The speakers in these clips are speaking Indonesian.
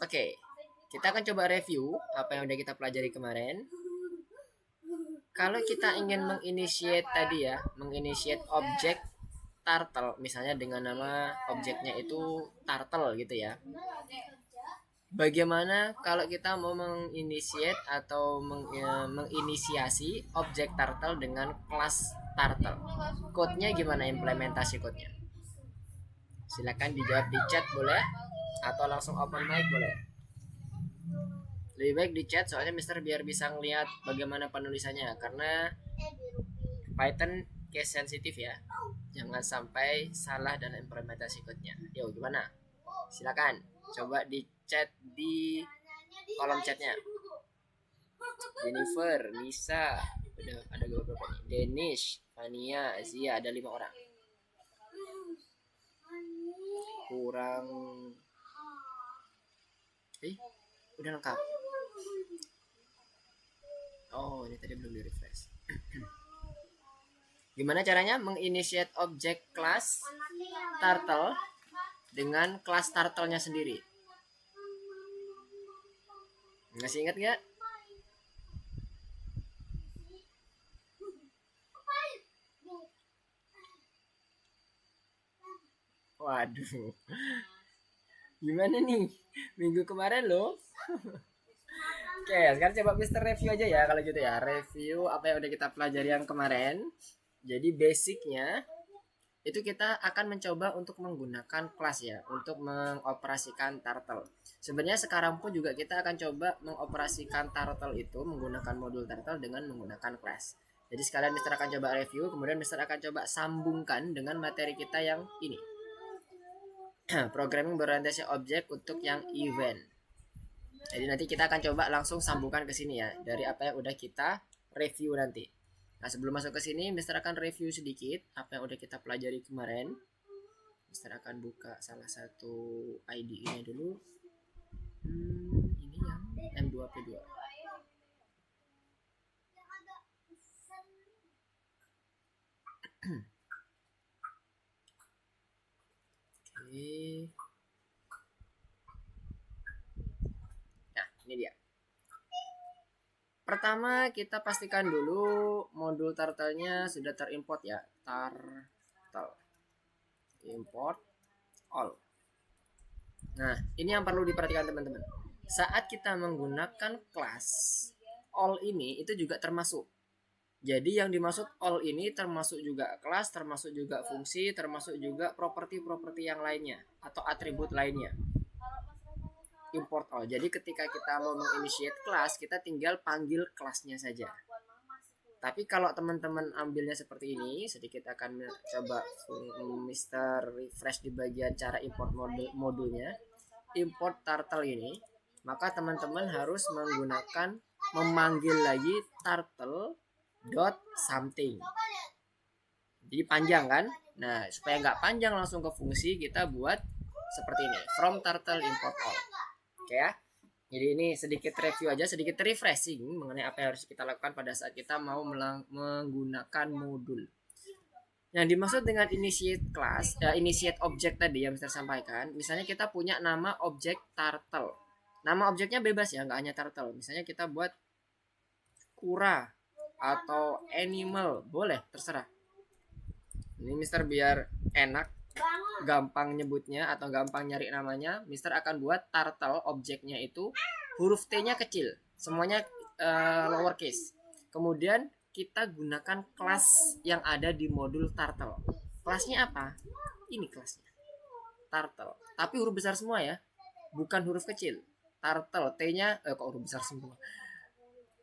Oke, kita akan coba review apa yang udah kita pelajari kemarin. Kalau kita ingin menginitiate tadi ya, menginitiate objek turtle, misalnya dengan nama objeknya itu turtle gitu ya. Bagaimana kalau kita mau menginitiate atau menginisiasi objek turtle dengan kelas turtle? Code-nya gimana, implementasi code-nya? Silakan dijawab di chat boleh, atau langsung open mic boleh. Lebih baik di chat soalnya Mister biar bisa ngeliat bagaimana penulisannya, karena Python case sensitif ya. Jangan sampai salah dalam implementasi code-nya. Yo, gimana? Silakan coba di chat di kolom chatnya. Jennifer, Lisa, ada beberapa nih. Danish, Fania, Zia, ada 5 orang. Kurang udah lengkap. Oh, ini tadi belum di refresh. Gimana caranya menginitiate objek kelas turtle dengan kelas turtle-nya sendiri? Masih ingat nggak? Waduh, gimana nih? Minggu kemarin loh. Oke, sekarang coba Mister review aja ya kalau gitu ya. Review apa yang udah kita pelajari yang kemarin. Jadi basicnya itu kita akan mencoba untuk menggunakan kelas ya, untuk mengoperasikan turtle. Sebenarnya sekarang pun juga kita akan coba mengoperasikan turtle itu menggunakan modul turtle dengan menggunakan kelas. Jadi sekalian Mister akan coba review, kemudian Mister akan coba sambungkan dengan materi kita yang ini. Programming berorientasi objek untuk yang event. Jadi nanti kita akan coba langsung sambungkan ke sini ya, dari apa yang udah kita review nanti. Nah, sebelum masuk ke sini, Mister akan review sedikit apa yang udah kita pelajari kemarin. Mister akan buka salah satu IDE-nya dulu. Ini yang M2P2. Oke. Nah, ini dia. Pertama kita pastikan dulu modul turtle-nya sudah terimport ya. Turtle. Import all. Nah, ini yang perlu diperhatikan teman-teman. Saat kita menggunakan kelas all ini itu juga termasuk. Jadi yang dimaksud all ini termasuk juga kelas, termasuk juga fungsi, termasuk juga properti-properti yang lainnya atau atribut lainnya. Import all. Jadi ketika kita mau menginitiate kelas, kita tinggal panggil kelasnya saja. Tapi kalau teman-teman ambilnya seperti ini, sedikit akan coba Mister refresh di bagian cara import modulnya. Import turtle ini, maka teman-teman harus menggunakan memanggil lagi turtle dot something. Jadi panjang kan? Nah, supaya nggak panjang langsung ke fungsi, kita buat seperti ini, from turtle import all. Oke ya. Jadi ini sedikit review aja, sedikit refreshing mengenai apa yang harus kita lakukan pada saat kita mau menggunakan modul. Yang dimaksud dengan initiate class, initiate object tadi yang Mister sampaikan, misalnya kita punya nama objek turtle. Nama objeknya bebas ya, nggak hanya turtle. Misalnya kita buat kura atau animal, boleh, terserah. Ini Mister biar enak, gampang nyebutnya atau gampang nyari namanya, Mister akan buat turtle objeknya itu huruf T-nya kecil, semuanya lowercase. Kemudian kita gunakan kelas yang ada di modul turtle. Kelasnya apa? Ini kelasnya. Turtle. Tapi huruf besar semua ya, bukan huruf kecil. Turtle, T-nya kok huruf besar semua.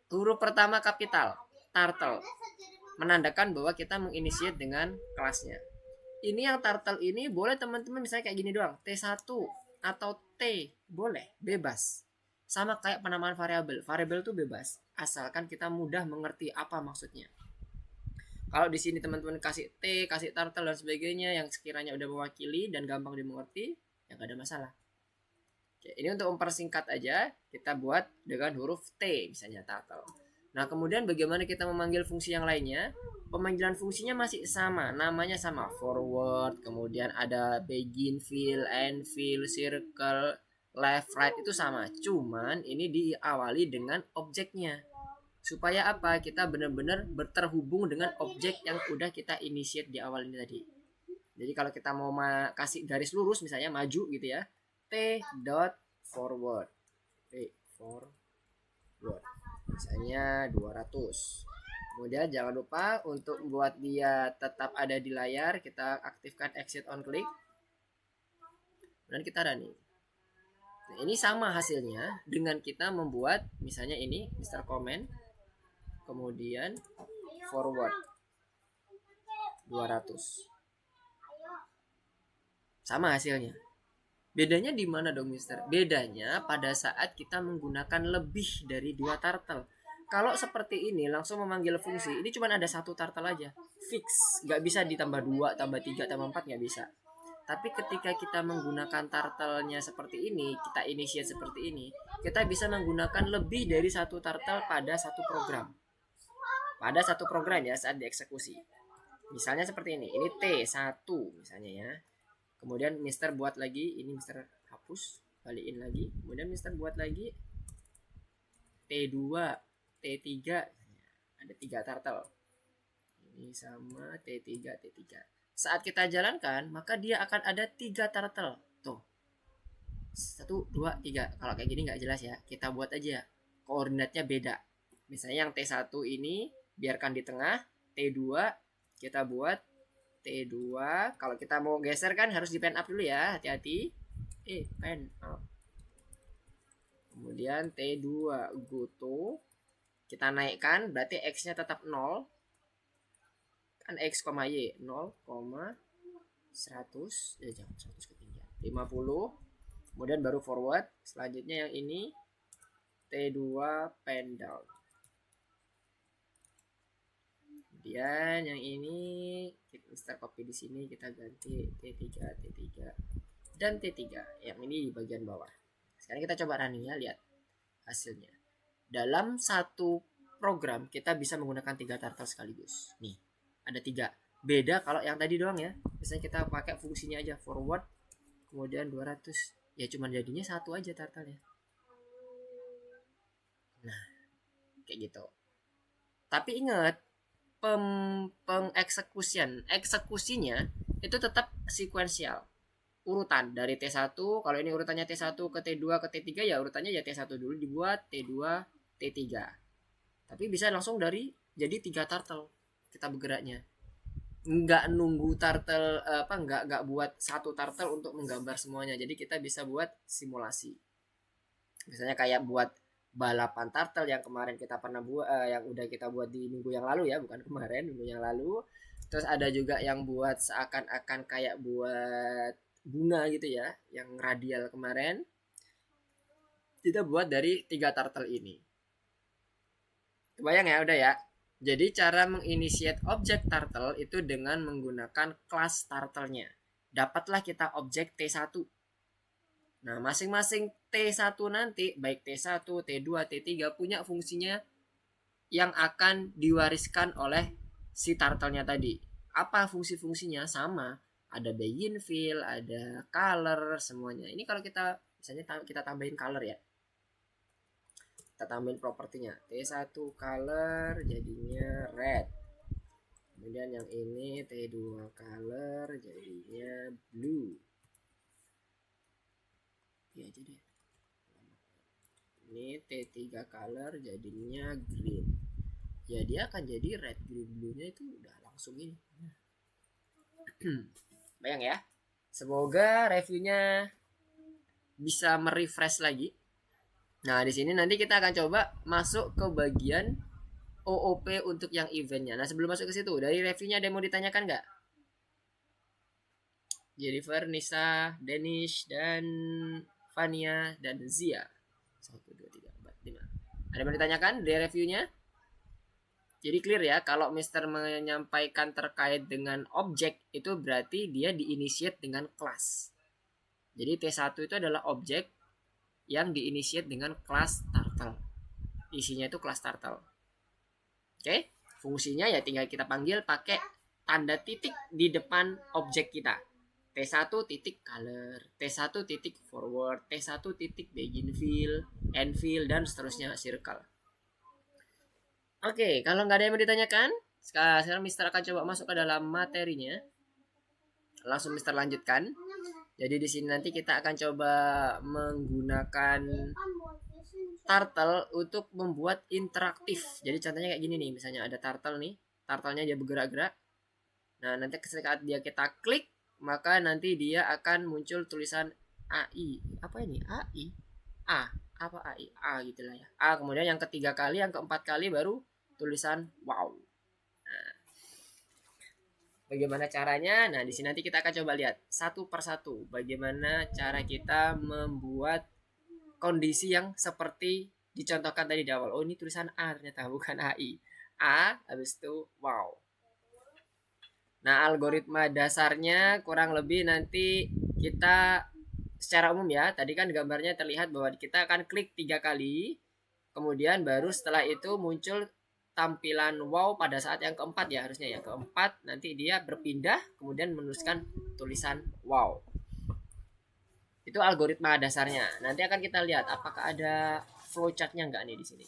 Huruf pertama kapital, turtle. Menandakan bahwa kita menginitiate dengan kelasnya. Ini yang turtle ini boleh teman-teman misalnya kayak gini doang, T1 atau T, boleh, bebas. Sama kayak penamaan variabel. Variabel itu bebas, asalkan kita mudah mengerti apa maksudnya. Kalau di sini teman-teman kasih T, kasih turtle dan sebagainya yang sekiranya udah mewakili dan gampang dimengerti, ya gak ada masalah. Oke, ini untuk mempersingkat aja, kita buat dengan huruf T, misalnya turtle. Nah, kemudian bagaimana kita memanggil fungsi yang lainnya? Pemanggilan fungsinya masih sama, namanya sama, forward, kemudian ada begin fill, end fill, circle, left right itu sama, cuman ini diawali dengan objeknya. Supaya apa? Kita benar-benar terhubung dengan objek yang udah kita initiate di awal ini tadi. Jadi kalau kita mau kasih garis lurus misalnya maju gitu ya, t dot forward, t forward, misalnya 200. Kemudian jangan lupa untuk buat dia tetap ada di layar, kita aktifkan exit on click dan kita running. Nah, ini sama hasilnya dengan kita membuat misalnya ini Mr. Comment, kemudian forward 200. Sama hasilnya. Bedanya di mana dong, Mister? Bedanya pada saat kita menggunakan lebih dari 2 turtle. Kalau seperti ini langsung memanggil fungsi, ini cuma ada 1 turtle aja, fix, nggak bisa ditambah 2, tambah 3, tambah 4, nggak bisa. Tapi ketika kita menggunakan turtle-nya seperti ini, kita initiate seperti ini, kita bisa menggunakan lebih dari 1 turtle pada satu program. Pada satu program ya saat dieksekusi. Misalnya seperti ini T1 misalnya ya. Kemudian Mister buat lagi, ini Mister hapus, balikin lagi. Kemudian Mister buat lagi T2, T3, ada 3 turtle. Ini sama T3, T3. Saat kita jalankan, maka dia akan ada 3 turtle. Tuh. 1, 2, 3. Kalau kayak gini nggak jelas ya. Kita buat aja. Koordinatnya beda. Misalnya yang T1 ini biarkan di tengah, T2 kita buat T2. Kalau kita mau geser kan harus di pen up dulu ya, hati-hati. Pen up. Kemudian T2 go to. Kita naikkan, berarti X-nya tetap 0. Kan X, Y 0, 100. Jangan 100 ketinggian. 50. Kemudian baru forward. Selanjutnya yang ini T2 pen down. Kemudian yang ini kita copy di sini, kita ganti T3, T3 dan T3. Yang ini di bagian bawah. Sekarang kita coba running ya, lihat hasilnya. Dalam satu program kita bisa menggunakan 3 turtle sekaligus. Nih, ada 3. Beda kalau yang tadi doang ya. Misalnya kita pakai fungsinya aja forward, kemudian 200. Ya cuman jadinya 1 aja turtle-nya. Nah, kayak gitu. Tapi ingat, eksekusinya itu tetap sekuensial, urutan dari T1. Kalau ini urutannya T1 ke T2 ke T3 ya urutannya ya T1 dulu dibuat, T2, T3. Tapi bisa langsung dari jadi 3 turtle kita bergeraknya. Nggak nunggu turtle nggak buat 1 turtle untuk menggambar semuanya. Jadi kita bisa buat simulasi. Misalnya kayak buat balapan turtle yang kemarin kita pernah buat, yang udah kita buat di minggu yang lalu ya, bukan kemarin, minggu yang lalu. Terus ada juga yang buat seakan-akan kayak buat bunga gitu ya, yang radial kemarin. Kita buat dari 3 turtle ini. Kebayang ya, udah ya. Jadi cara menginitiate objek turtle itu dengan menggunakan kelas turtle-nya. Dapatlah kita objek T1. Nah, masing-masing T1 nanti, baik T1, T2, T3 punya fungsinya yang akan diwariskan oleh si turtle-nya tadi. Apa fungsi-fungsinya? Sama. Ada begin fill, ada color, semuanya. Ini kalau kita, misalnya kita tambahin color ya. Kita tambahin propertinya. T1 color jadinya red. Kemudian yang ini T2 color jadinya blue. Aja deh. Ini T3 color jadinya green. Ya dia akan jadi red, green, blue-nya itu udah langsung ini. Bayang ya. Semoga reviewnya bisa merefresh lagi. Nah, di sini nanti kita akan coba masuk ke bagian OOP untuk yang eventnya. Nah, sebelum masuk ke situ, dari reviewnya ada yang mau ditanyakan nggak? Jennifer, Nisa, Danish, dan Fania, dan Zia. 1, 2, 3, 4, 5. Ada yang ditanyakan dari reviewnya? Jadi clear ya, kalau Mister menyampaikan terkait dengan objek, itu berarti dia diinitiate dengan kelas. Jadi T1 itu adalah objek yang diinitiate dengan kelas turtle. Isinya itu kelas turtle. Oke, fungsinya ya tinggal kita panggil pakai tanda titik di depan objek kita. T1 titik color, T1 titik forward, T1 titik begin fill, end fill, dan seterusnya circle. Oke, kalau nggak ada yang mau ditanyakan, sekarang Mister akan coba masuk ke dalam materinya. Langsung Mister lanjutkan. Jadi di sini nanti kita akan coba menggunakan turtle untuk membuat interaktif. Jadi contohnya kayak gini nih, misalnya ada turtle nih, turtle-nya dia bergerak-gerak. Nah, nanti ketika dia kita klik, maka nanti dia akan muncul tulisan AI. Apa ini? AI? A. Apa AI? A gitulah ya. A, kemudian yang ketiga kali, yang keempat kali baru tulisan wow. Nah, bagaimana caranya? Nah, di sini nanti kita akan coba lihat satu persatu bagaimana cara kita membuat kondisi yang seperti dicontohkan tadi di awal. Oh, ini tulisan A ternyata bukan AI. A habis itu wow. Nah, algoritma dasarnya kurang lebih nanti kita secara umum ya. Tadi kan gambarnya terlihat bahwa kita akan klik 3 kali. Kemudian baru setelah itu muncul tampilan wow pada saat yang keempat ya, harusnya ya keempat, nanti dia berpindah kemudian menuliskan tulisan wow. Itu algoritma dasarnya. Nanti akan kita lihat apakah ada flowchartnya nggak nih di sini.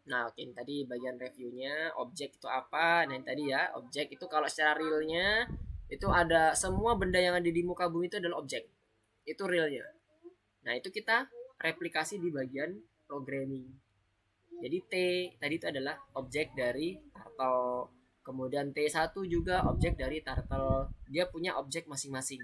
Nah, oke, tadi bagian reviewnya objek itu apa. Nah, yang tadi ya objek itu kalau secara realnya itu ada semua benda yang ada di muka bumi itu adalah objek. Itu realnya. Nah, itu kita replikasi di bagian programming. Jadi T tadi itu adalah objek dari turtle. Kemudian T1 juga objek dari turtle. Dia punya objek masing-masing.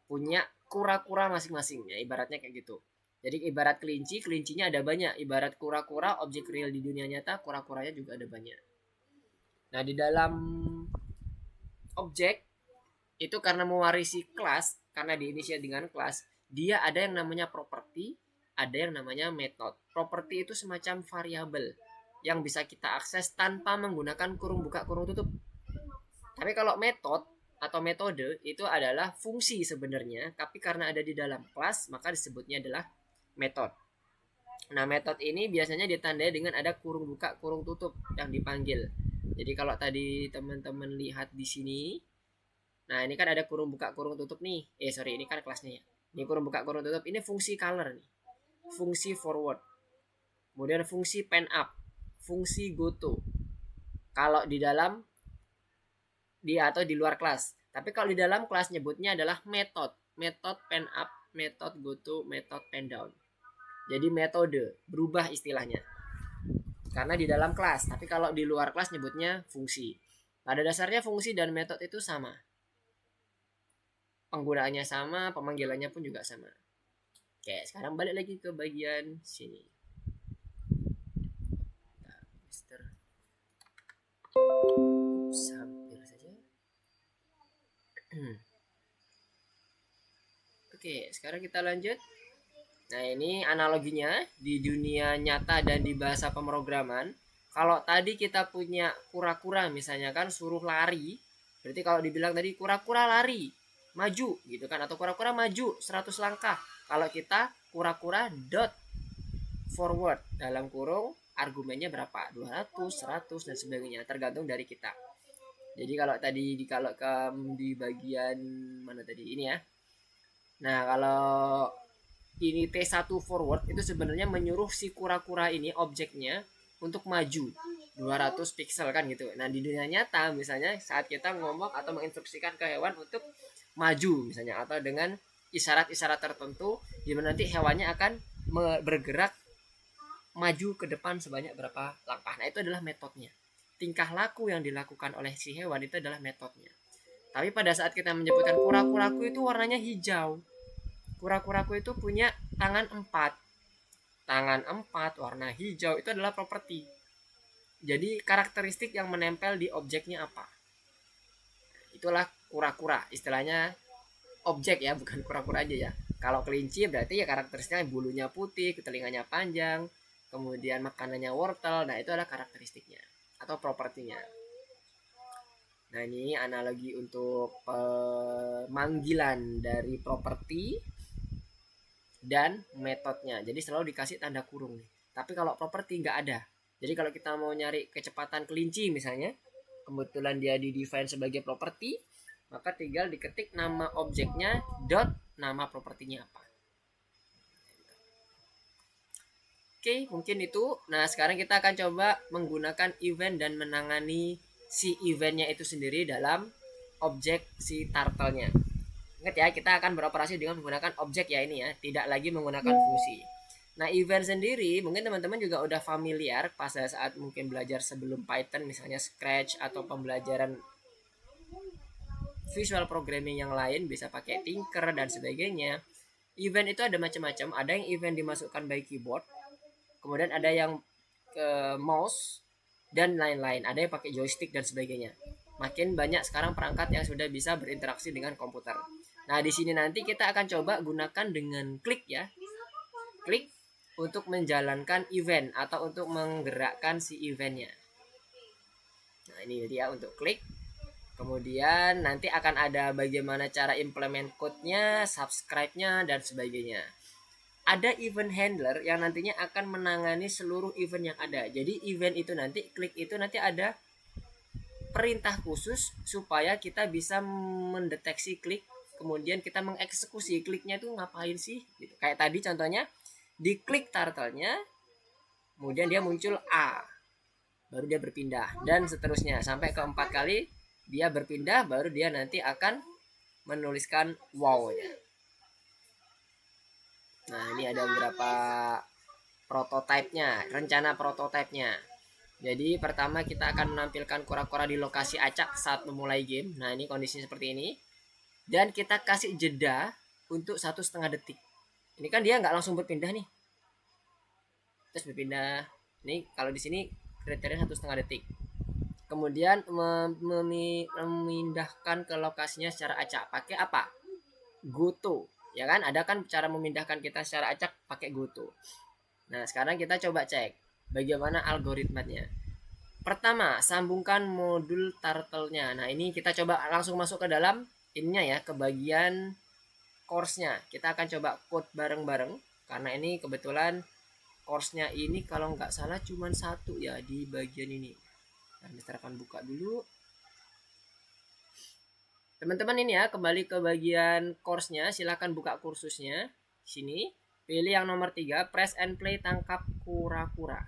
Punya kura-kura masing-masing ya, ibaratnya kayak gitu. Jadi ibarat kelinci, kelincinya ada banyak. Ibarat kura-kura, objek real di dunia nyata, kura-kuranya juga ada banyak. Nah, di dalam objek itu karena mewarisi kelas, karena diinisiasi dengan kelas, dia ada yang namanya properti, ada yang namanya method. Properti itu semacam variabel yang bisa kita akses tanpa menggunakan kurung buka kurung tutup. Tapi kalau method atau metode itu adalah fungsi sebenarnya, tapi karena ada di dalam kelas maka disebutnya adalah method. Nah, method ini biasanya ditandai dengan ada kurung buka kurung tutup yang dipanggil. Jadi kalau tadi teman-teman lihat di sini, nah ini kan ada kurung buka kurung tutup nih. Sorry, ini kan kelasnya ya. Ini kurung buka kurung tutup, ini fungsi color nih. Fungsi forward. Kemudian fungsi pen up, fungsi goto. Kalau di dalam atau di luar kelas. Tapi kalau di dalam kelas nyebutnya adalah method. Method pen up, method goto, method pen down. Jadi metode, berubah istilahnya. Karena di dalam kelas, tapi kalau di luar kelas nyebutnya fungsi. Pada dasarnya fungsi dan metode itu sama. Penggunaannya sama, pemanggilannya pun juga sama. Oke, sekarang balik lagi ke bagian sini. Nah, Mister. Hampir saja. Oke, sekarang kita lanjut. Nah, ini analoginya di dunia nyata dan di bahasa pemrograman. Kalau tadi kita punya kura-kura misalnya kan suruh lari, berarti kalau dibilang tadi kura-kura lari, maju gitu kan, atau kura-kura maju 100 langkah. Kalau kita kura-kura dot forward dalam kurung argumennya berapa? 200, 100 dan sebagainya, tergantung dari kita. Jadi kalau tadi di bagian mana tadi ini ya. Nah, kalau ini T1 forward itu sebenarnya menyuruh si kura-kura ini objeknya untuk maju 200 pixel kan gitu. Nah, di dunia nyata misalnya saat kita ngomong atau menginstruksikan ke hewan untuk maju misalnya, atau dengan isyarat-isyarat tertentu di mana nanti hewannya akan bergerak maju ke depan sebanyak berapa langkah. Nah, itu adalah metodenya. Tingkah laku yang dilakukan oleh si hewan itu adalah metodenya. Tapi pada saat kita menyebutkan kura-kuraku itu warnanya hijau, kura-kuraku itu punya tangan 4. Tangan 4 warna hijau itu adalah properti. Jadi karakteristik yang menempel di objeknya apa. Itulah kura-kura. Istilahnya objek ya, bukan kura-kura aja ya. Kalau kelinci berarti ya karakteristiknya bulunya putih, telinganya panjang, kemudian makanannya wortel. Nah, itu adalah karakteristiknya atau propertinya. Nah, ini analogi untuk pemanggilan dari properti dan metodenya. Jadi selalu dikasih tanda kurung nih. Tapi kalau properti nggak ada. Jadi kalau kita mau nyari kecepatan kelinci misalnya, kebetulan dia di define sebagai properti, maka tinggal diketik nama objeknya dot nama propertinya apa. Oke, mungkin itu. Nah, sekarang kita akan coba menggunakan event dan menangani si eventnya itu sendiri dalam objek si turtle-nya. Ingat ya, kita akan beroperasi dengan menggunakan objek ya ini ya, tidak lagi menggunakan fungsi. Nah, event sendiri mungkin teman-teman juga udah familiar pada saat mungkin belajar sebelum Python, misalnya Scratch atau pembelajaran visual programming yang lain, bisa pakai Tinker dan sebagainya. Event itu ada macam-macam, ada yang event dimasukkan by keyboard, kemudian ada yang mouse dan lain-lain, ada yang pakai joystick dan sebagainya. Makin banyak sekarang perangkat yang sudah bisa berinteraksi dengan komputer. Nah, di sini nanti kita akan coba gunakan dengan klik ya. Klik untuk menjalankan event atau untuk menggerakkan si eventnya. Nah, ini dia untuk klik. Kemudian nanti akan ada bagaimana cara implement code-nya, subscribe-nya, dan sebagainya. Ada event handler yang nantinya akan menangani seluruh event yang ada. Jadi event itu nanti, klik itu nanti ada perintah khusus supaya kita bisa mendeteksi klik, kemudian kita mengeksekusi kliknya itu ngapain sih gitu. Kayak tadi contohnya, di klik turtle-nya, kemudian dia muncul A, baru dia berpindah, dan seterusnya sampai ke 4 kali dia berpindah, baru dia nanti akan menuliskan wow-nya. Nah, ini ada beberapa prototipenya, rencana prototipenya. Jadi pertama kita akan menampilkan kura-kura di lokasi acak saat memulai game. Nah, ini kondisinya seperti ini. Dan kita kasih jeda untuk 1,5 detik. Ini kan dia nggak langsung berpindah nih. Terus berpindah. Ini kalau di sini kriteria 1,5 detik. Kemudian memindahkan ke lokasinya secara acak. Pakai apa? Goto. Ya kan? Ada kan cara memindahkan kita secara acak pakai goto. Nah, sekarang kita coba cek bagaimana algoritmanya. Pertama, sambungkan modul turtle-nya. Nah, ini kita coba langsung masuk ke dalam ininya ya, ke bagian course-nya. Kita akan coba code bareng-bareng karena ini kebetulan course-nya ini kalau nggak salah cuma satu ya di bagian ini. Nah, Mister akan buka dulu. Teman-teman ini ya, kembali ke bagian course-nya, silahkan buka kursusnya. Sini, pilih yang nomor 3, press and play tangkap kura-kura.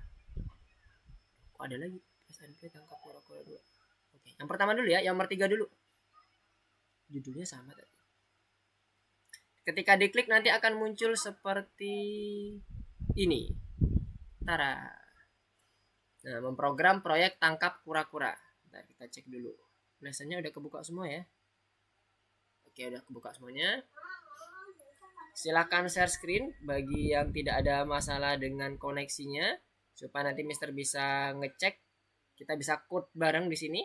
Kok ada lagi? Press and play tangkap kura-kura dulu. Oke, yang pertama dulu ya, yang nomor 3 dulu. Judulnya sama tadi. Ketika diklik nanti akan muncul seperti ini. Tara. Nah, memprogram proyek tangkap kura-kura. Nah, kita cek dulu. Lessonnya udah kebuka semua ya. Oke, udah kebuka semuanya. Silakan share screen bagi yang tidak ada masalah dengan koneksinya supaya nanti Mister bisa ngecek. Kita bisa code bareng di sini.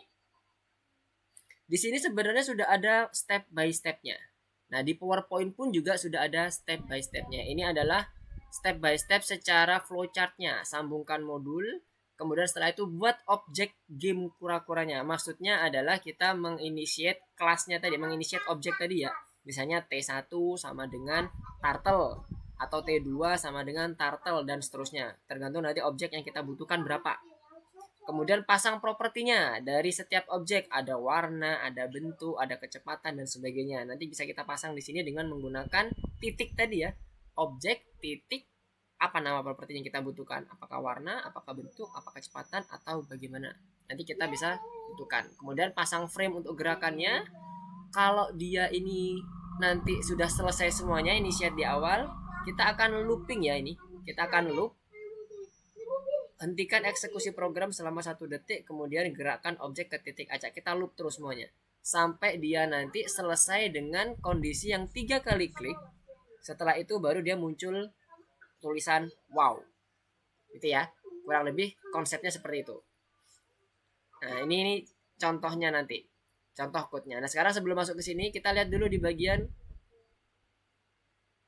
Di sini sebenarnya sudah ada step by step-nya. Nah, di PowerPoint pun juga sudah ada step by step-nya. Ini adalah step by step secara flowchart-nya. Sambungkan modul, kemudian setelah itu buat objek game kura-kuranya. Maksudnya adalah kita menginitiate kelasnya tadi, menginitiate objek tadi ya. Misalnya T1 sama dengan turtle, atau T2 sama dengan turtle, dan seterusnya. Tergantung nanti objek yang kita butuhkan berapa. Kemudian pasang propertinya dari setiap objek, ada warna, ada bentuk, ada kecepatan dan sebagainya. Nanti bisa kita pasang di sini dengan menggunakan titik tadi ya. Objek titik apa nama properti yang kita butuhkan? Apakah warna, apakah bentuk, apakah kecepatan atau bagaimana? Nanti kita bisa butuhkan. Kemudian pasang frame untuk gerakannya. Kalau dia ini nanti sudah selesai semuanya, initiate di awal, kita akan looping ya ini. Kita akan loop. Hentikan eksekusi program selama 1 detik, kemudian gerakkan objek ke titik acak. Kita loop terus semuanya sampai dia nanti selesai dengan kondisi yang 3 kali klik. Setelah itu baru dia muncul tulisan wow. Gitu ya. Kurang lebih konsepnya seperti itu. Nah, ini contohnya nanti. Contoh code-nya. Nah, sekarang sebelum masuk ke sini kita lihat dulu di bagian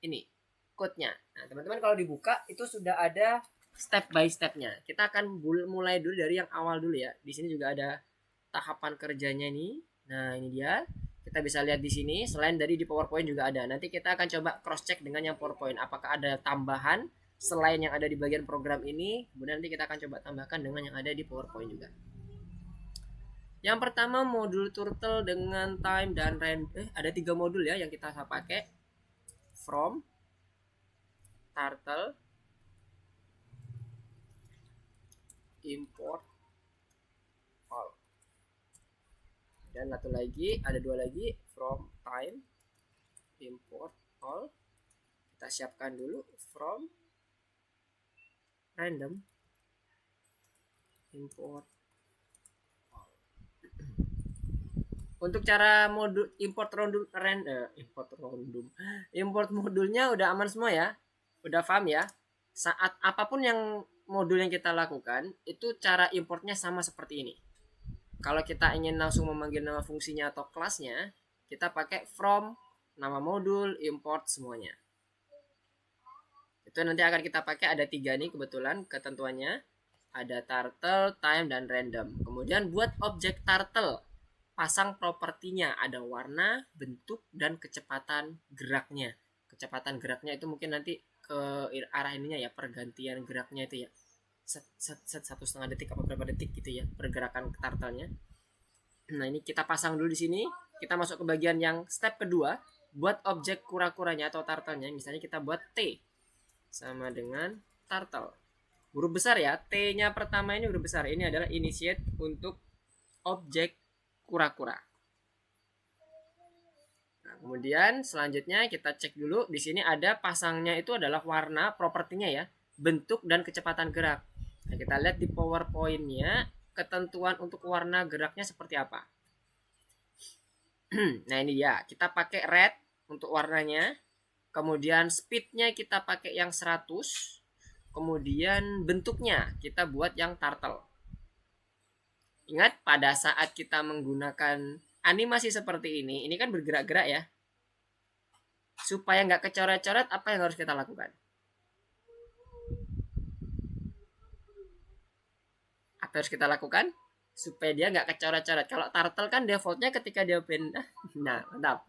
ini, code-nya. Nah, teman-teman kalau dibuka itu sudah ada step by step-nya. Kita akan mulai dulu dari yang awal dulu ya. Di sini juga ada tahapan kerjanya nih. Nah, ini dia. Kita bisa lihat di sini. Selain dari di PowerPoint juga ada. Nanti kita akan coba cross check dengan yang PowerPoint. Apakah ada tambahan selain yang ada di bagian program ini. Kemudian nanti kita akan coba tambahkan dengan yang ada di PowerPoint juga. Yang pertama modul turtle dengan time dan random. Ada 3 modul ya yang kita pakai. From, turtle, import, all. Dan satu lagi, ada 2 lagi, from, time, import, all. Kita siapkan dulu from, random, import, all. Untuk cara modul import import modulnya udah aman semua ya, udah paham ya. Saat apapun yang modul yang kita lakukan itu cara importnya sama seperti ini. Kalau kita ingin langsung memanggil nama fungsinya atau kelasnya, kita pakai from, nama modul, import semuanya. Itu nanti akan kita pakai, ada 3 nih kebetulan ketentuannya. Ada turtle, time, dan random. Kemudian buat objek turtle, pasang propertinya, ada warna, bentuk, dan kecepatan geraknya. Kecepatan geraknya itu mungkin nanti ke arah ininya ya, pergantian geraknya itu ya, set 1,5 detik apa berapa detik gitu ya pergerakan turtle-nya. Nah ini kita pasang dulu di sini. Kita masuk ke bagian yang step kedua, buat objek kura-kuranya atau turtle-nya. Misalnya kita buat T sama dengan turtle, huruf besar ya. T-nya pertama ini huruf besar. Ini adalah initiate untuk objek kura-kura. Nah, kemudian selanjutnya kita cek dulu di sini ada pasangnya itu adalah warna, propertinya ya, bentuk dan kecepatan gerak. Nah, kita lihat di PowerPoint-nya ketentuan untuk warna geraknya seperti apa. Nah, ini ya, kita pakai red untuk warnanya. Kemudian speed-nya kita pakai yang 100. Kemudian bentuknya kita buat yang turtle. Ingat pada saat kita menggunakan animasi seperti ini kan bergerak-gerak ya. Supaya nggak kecoret-coret, apa yang harus kita lakukan? Apa harus kita lakukan? Supaya dia nggak kecoret-coret. Kalau turtle kan defaultnya ketika dia pen, nah mantap,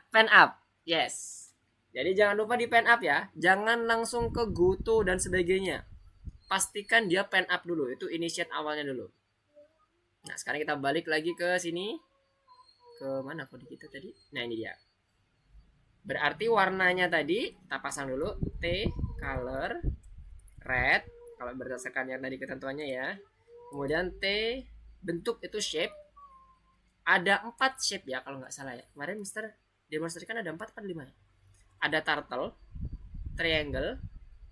pen up, yes. Jadi jangan lupa di pen up ya. Jangan langsung ke go to dan sebagainya. Pastikan dia pen up dulu. Itu initiate awalnya dulu. Nah sekarang kita balik lagi ke sini. Ke mana kode kita tadi? Nah ini dia. Berarti warnanya tadi kita pasang dulu T color red kalau berdasarkan yang tadi ketentuannya ya. Kemudian T bentuk itu shape. Ada 4 shape ya kalau nggak salah ya. Kemarin Mister demonstrasikan ada 4 atau 5 ya. Ada turtle, triangle,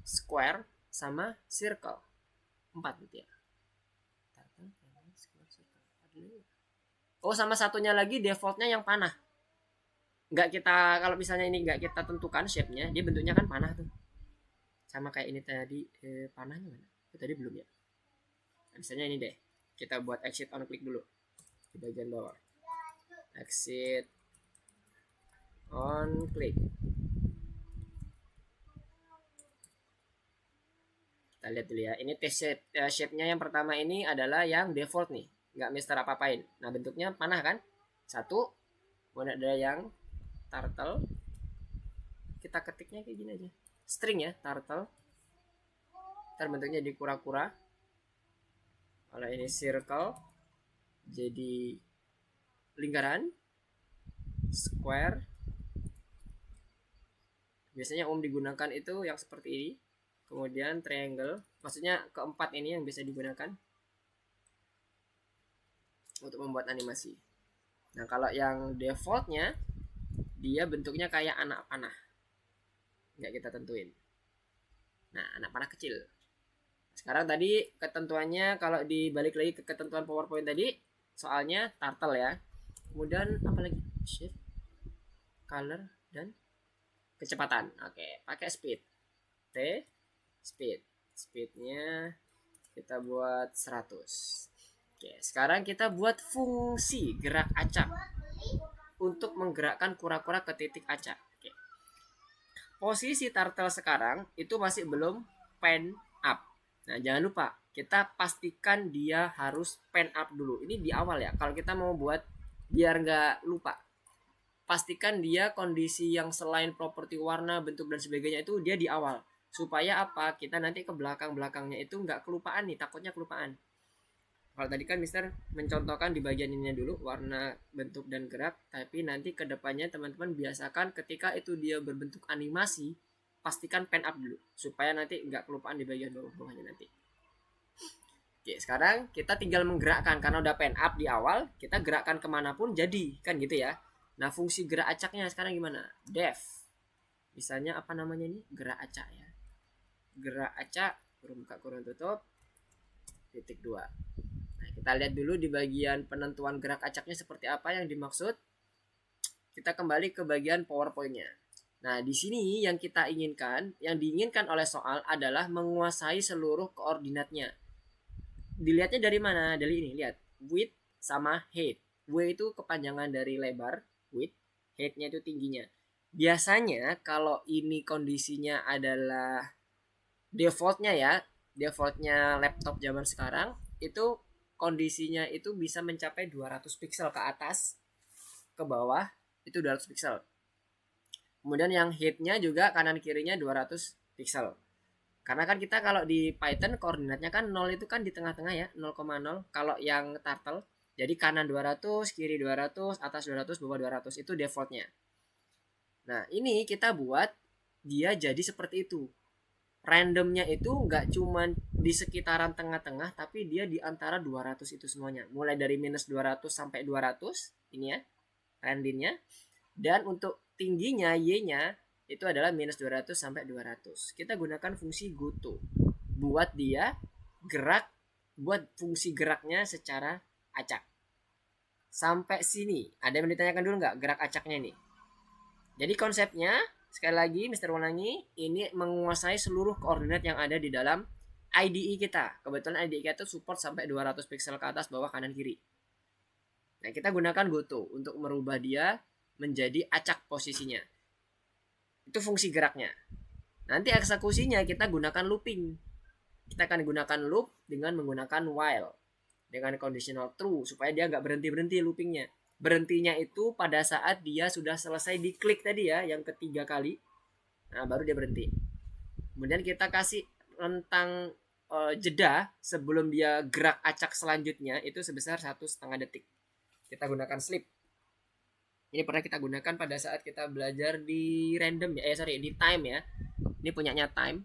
square, sama circle. 4 gitu ya. Turtle, triangle, square, circle. Oh sama satunya lagi defaultnya yang panah. Nggak kita, kalau misalnya ini nggak kita tentukan shape-nya, dia bentuknya kan panah tuh. Sama kayak ini tadi, panahnya mana? Itu tadi belum ya. Nah, misalnya ini deh, kita buat exit on click dulu di bagian bawah. Exit on click. Kita lihat dulu ya. Ini test shape-nya yang pertama ini adalah yang default nih, nggak mister apa-apain. Nah bentuknya panah kan, satu. Kemudian ada yang turtle, kita ketiknya kayak gini aja, string ya, turtle. Ntar bentuknya di kura-kura. Kalau ini circle jadi lingkaran, square biasanya digunakan itu yang seperti ini. Kemudian triangle, maksudnya keempat ini yang bisa digunakan untuk membuat animasi. Nah kalau yang defaultnya dia bentuknya kayak anak panah, nggak kita tentuin. Nah anak panah kecil. Sekarang tadi ketentuannya kalau dibalik lagi ke ketentuan PowerPoint tadi, soalnya turtle ya. Kemudian apa lagi? Shape, color, dan kecepatan. Oke, pakai speed. T, speed. Speednya kita buat 100. Oke, sekarang kita buat fungsi gerak acak untuk menggerakkan kura-kura ke titik acak. Oke. Posisi turtle sekarang itu masih belum pen up. Nah, jangan lupa kita pastikan dia harus pen up dulu. Ini di awal ya. Kalau kita mau buat biar nggak lupa, pastikan dia kondisi yang selain properti warna, bentuk dan sebagainya itu dia di awal. Supaya apa? Kita nanti ke belakang-belakangnya itu nggak kelupaan nih. Takutnya kelupaan. Kalau tadi kan Mister mencontohkan di bagian ininya dulu, warna, bentuk, dan gerak. Tapi nanti kedepannya teman-teman biasakan ketika itu dia berbentuk animasi, pastikan pen up dulu. Supaya nanti nggak kelupaan di bagian bawah-bawahnya nanti. Oke, sekarang kita tinggal menggerakkan. Karena udah pen up di awal, kita gerakkan kemanapun jadi. Kan gitu ya. Nah, fungsi gerak acaknya sekarang gimana? Def. Misalnya apa namanya nih? Gerak acak ya. Gerak acak, kurung buka kurung tutup, titik 2. Nah, kita lihat dulu di bagian penentuan gerak acaknya seperti apa yang dimaksud. Kita kembali ke bagian PowerPoint-nya. Nah, di sini yang kita inginkan, yang diinginkan oleh soal adalah menguasai seluruh koordinatnya. Dilihatnya dari mana? Dari ini, lihat. Width sama height. W itu kepanjangan dari lebar, width, height-nya itu tingginya. Biasanya kalau ini kondisinya adalah defaultnya ya, defaultnya laptop zaman sekarang, itu kondisinya itu bisa mencapai 200 pixel ke atas, ke bawah itu 200 pixel. Kemudian yang height-nya juga kanan kirinya 200 pixel. Karena kan kita kalau di Python koordinatnya kan 0 itu kan di tengah-tengah ya, 0,0. Kalau yang Turtle jadi kanan 200, kiri 200, atas 200, bawah 200 itu defaultnya. Nah, ini kita buat dia jadi seperti itu. Randomnya itu nggak cuma di sekitaran tengah-tengah, tapi dia di antara 200 itu semuanya. Mulai dari minus 200 sampai 200, ini ya, randomnya. Dan untuk tingginya, Y-nya, itu adalah minus 200 sampai 200. Kita gunakan fungsi goto. Buat dia gerak, buat fungsi geraknya secara acak. Sampai sini, ada yang ditanyakan dulu nggak gerak acaknya ini? Jadi konsepnya, sekali lagi Mr. Ulangi, ini menguasai seluruh koordinat yang ada di dalam IDE kita. Kebetulan IDE kita itu support sampai 200 pixel ke atas, bawah, kanan, kiri. Nah, kita gunakan goto untuk merubah dia menjadi acak posisinya. Itu fungsi geraknya. Nanti eksekusinya kita gunakan looping. Kita akan gunakan loop dengan menggunakan while. Dengan conditional true, supaya dia nggak berhenti-berhenti loopingnya. Berhentinya itu pada saat dia sudah selesai diklik tadi ya, yang ketiga kali. Nah, baru dia berhenti. Kemudian kita kasih rentang jeda sebelum dia gerak acak selanjutnya itu sebesar 1,5 detik. Kita gunakan sleep. Ini pernah kita gunakan pada saat kita belajar di random ya, di time ya. Ini punyanya time.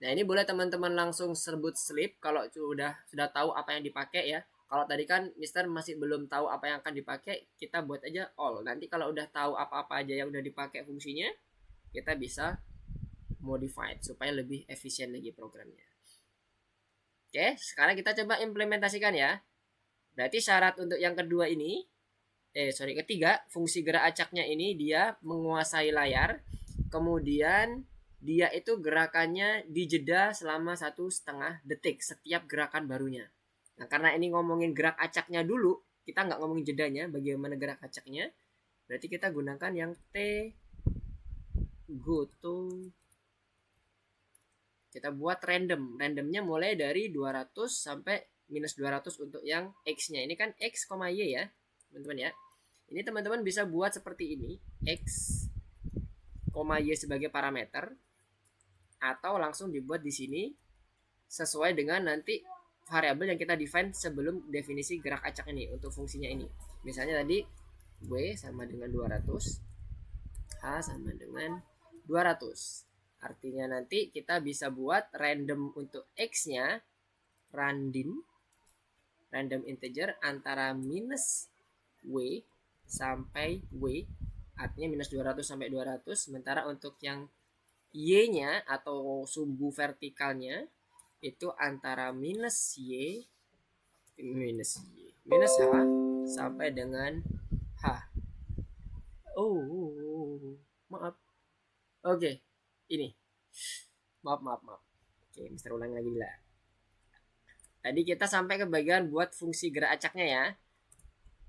Nah, ini boleh teman-teman langsung sebut sleep kalau sudah tahu apa yang dipakai ya. Kalau tadi kan Mister masih belum tahu apa yang akan dipakai, kita buat aja all. Nanti kalau udah tahu apa-apa aja yang udah dipakai fungsinya, kita bisa modified supaya lebih efisien lagi programnya. Oke, sekarang kita coba implementasikan ya. Berarti syarat untuk yang kedua ini, ketiga, fungsi gerak acaknya ini dia menguasai layar, kemudian dia itu gerakannya dijeda selama 1,5 detik setiap gerakan barunya. Nah, karena ini ngomongin gerak acaknya dulu, kita nggak ngomongin jedanya, bagaimana gerak acaknya. Berarti kita gunakan yang T goto. Kita buat random. Randomnya mulai dari 200 sampai minus 200 untuk yang X-nya. Ini kan X, Y ya, teman-teman ya. Ini teman-teman bisa buat seperti ini. X, Y sebagai parameter. Atau langsung dibuat di sini sesuai dengan nanti variabel yang kita define sebelum definisi gerak acak ini untuk fungsinya ini. Misalnya tadi W sama dengan 200, H sama dengan 200. Artinya nanti kita bisa buat random untuk X-nya random integer antara minus W sampai W, artinya minus 200 sampai 200. Sementara untuk yang Y-nya atau sumbu vertikalnya itu antara minus H sampai dengan H. Maaf. Oke, ini. Maaf. Oke, Mister ulangi lagi lah. Tadi kita sampai ke bagian buat fungsi gerak acaknya ya.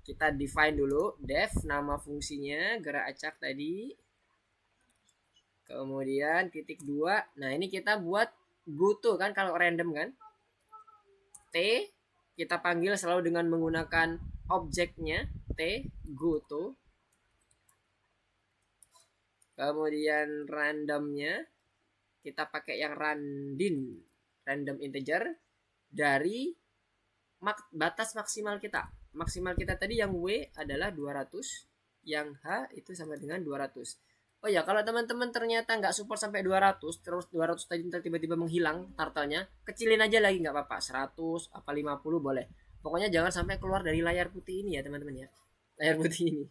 Kita define dulu def nama fungsinya gerak acak tadi. Kemudian titik 2. Nah, ini kita buat goto kan kalau random kan. T kita panggil selalu dengan menggunakan objeknya T goto. Kemudian randomnya kita pakai yang random integer dari batas maksimal kita. Maksimal kita tadi yang W adalah 200, yang H itu sama dengan 200. Oh ya, kalau teman-teman ternyata nggak support sampai 200, terus 200 tadi tiba-tiba menghilang turtle-nya, kecilin aja lagi nggak apa-apa, 100 apa 50 boleh. Pokoknya jangan sampai keluar dari layar putih ini ya teman-teman ya. Layar putih ini.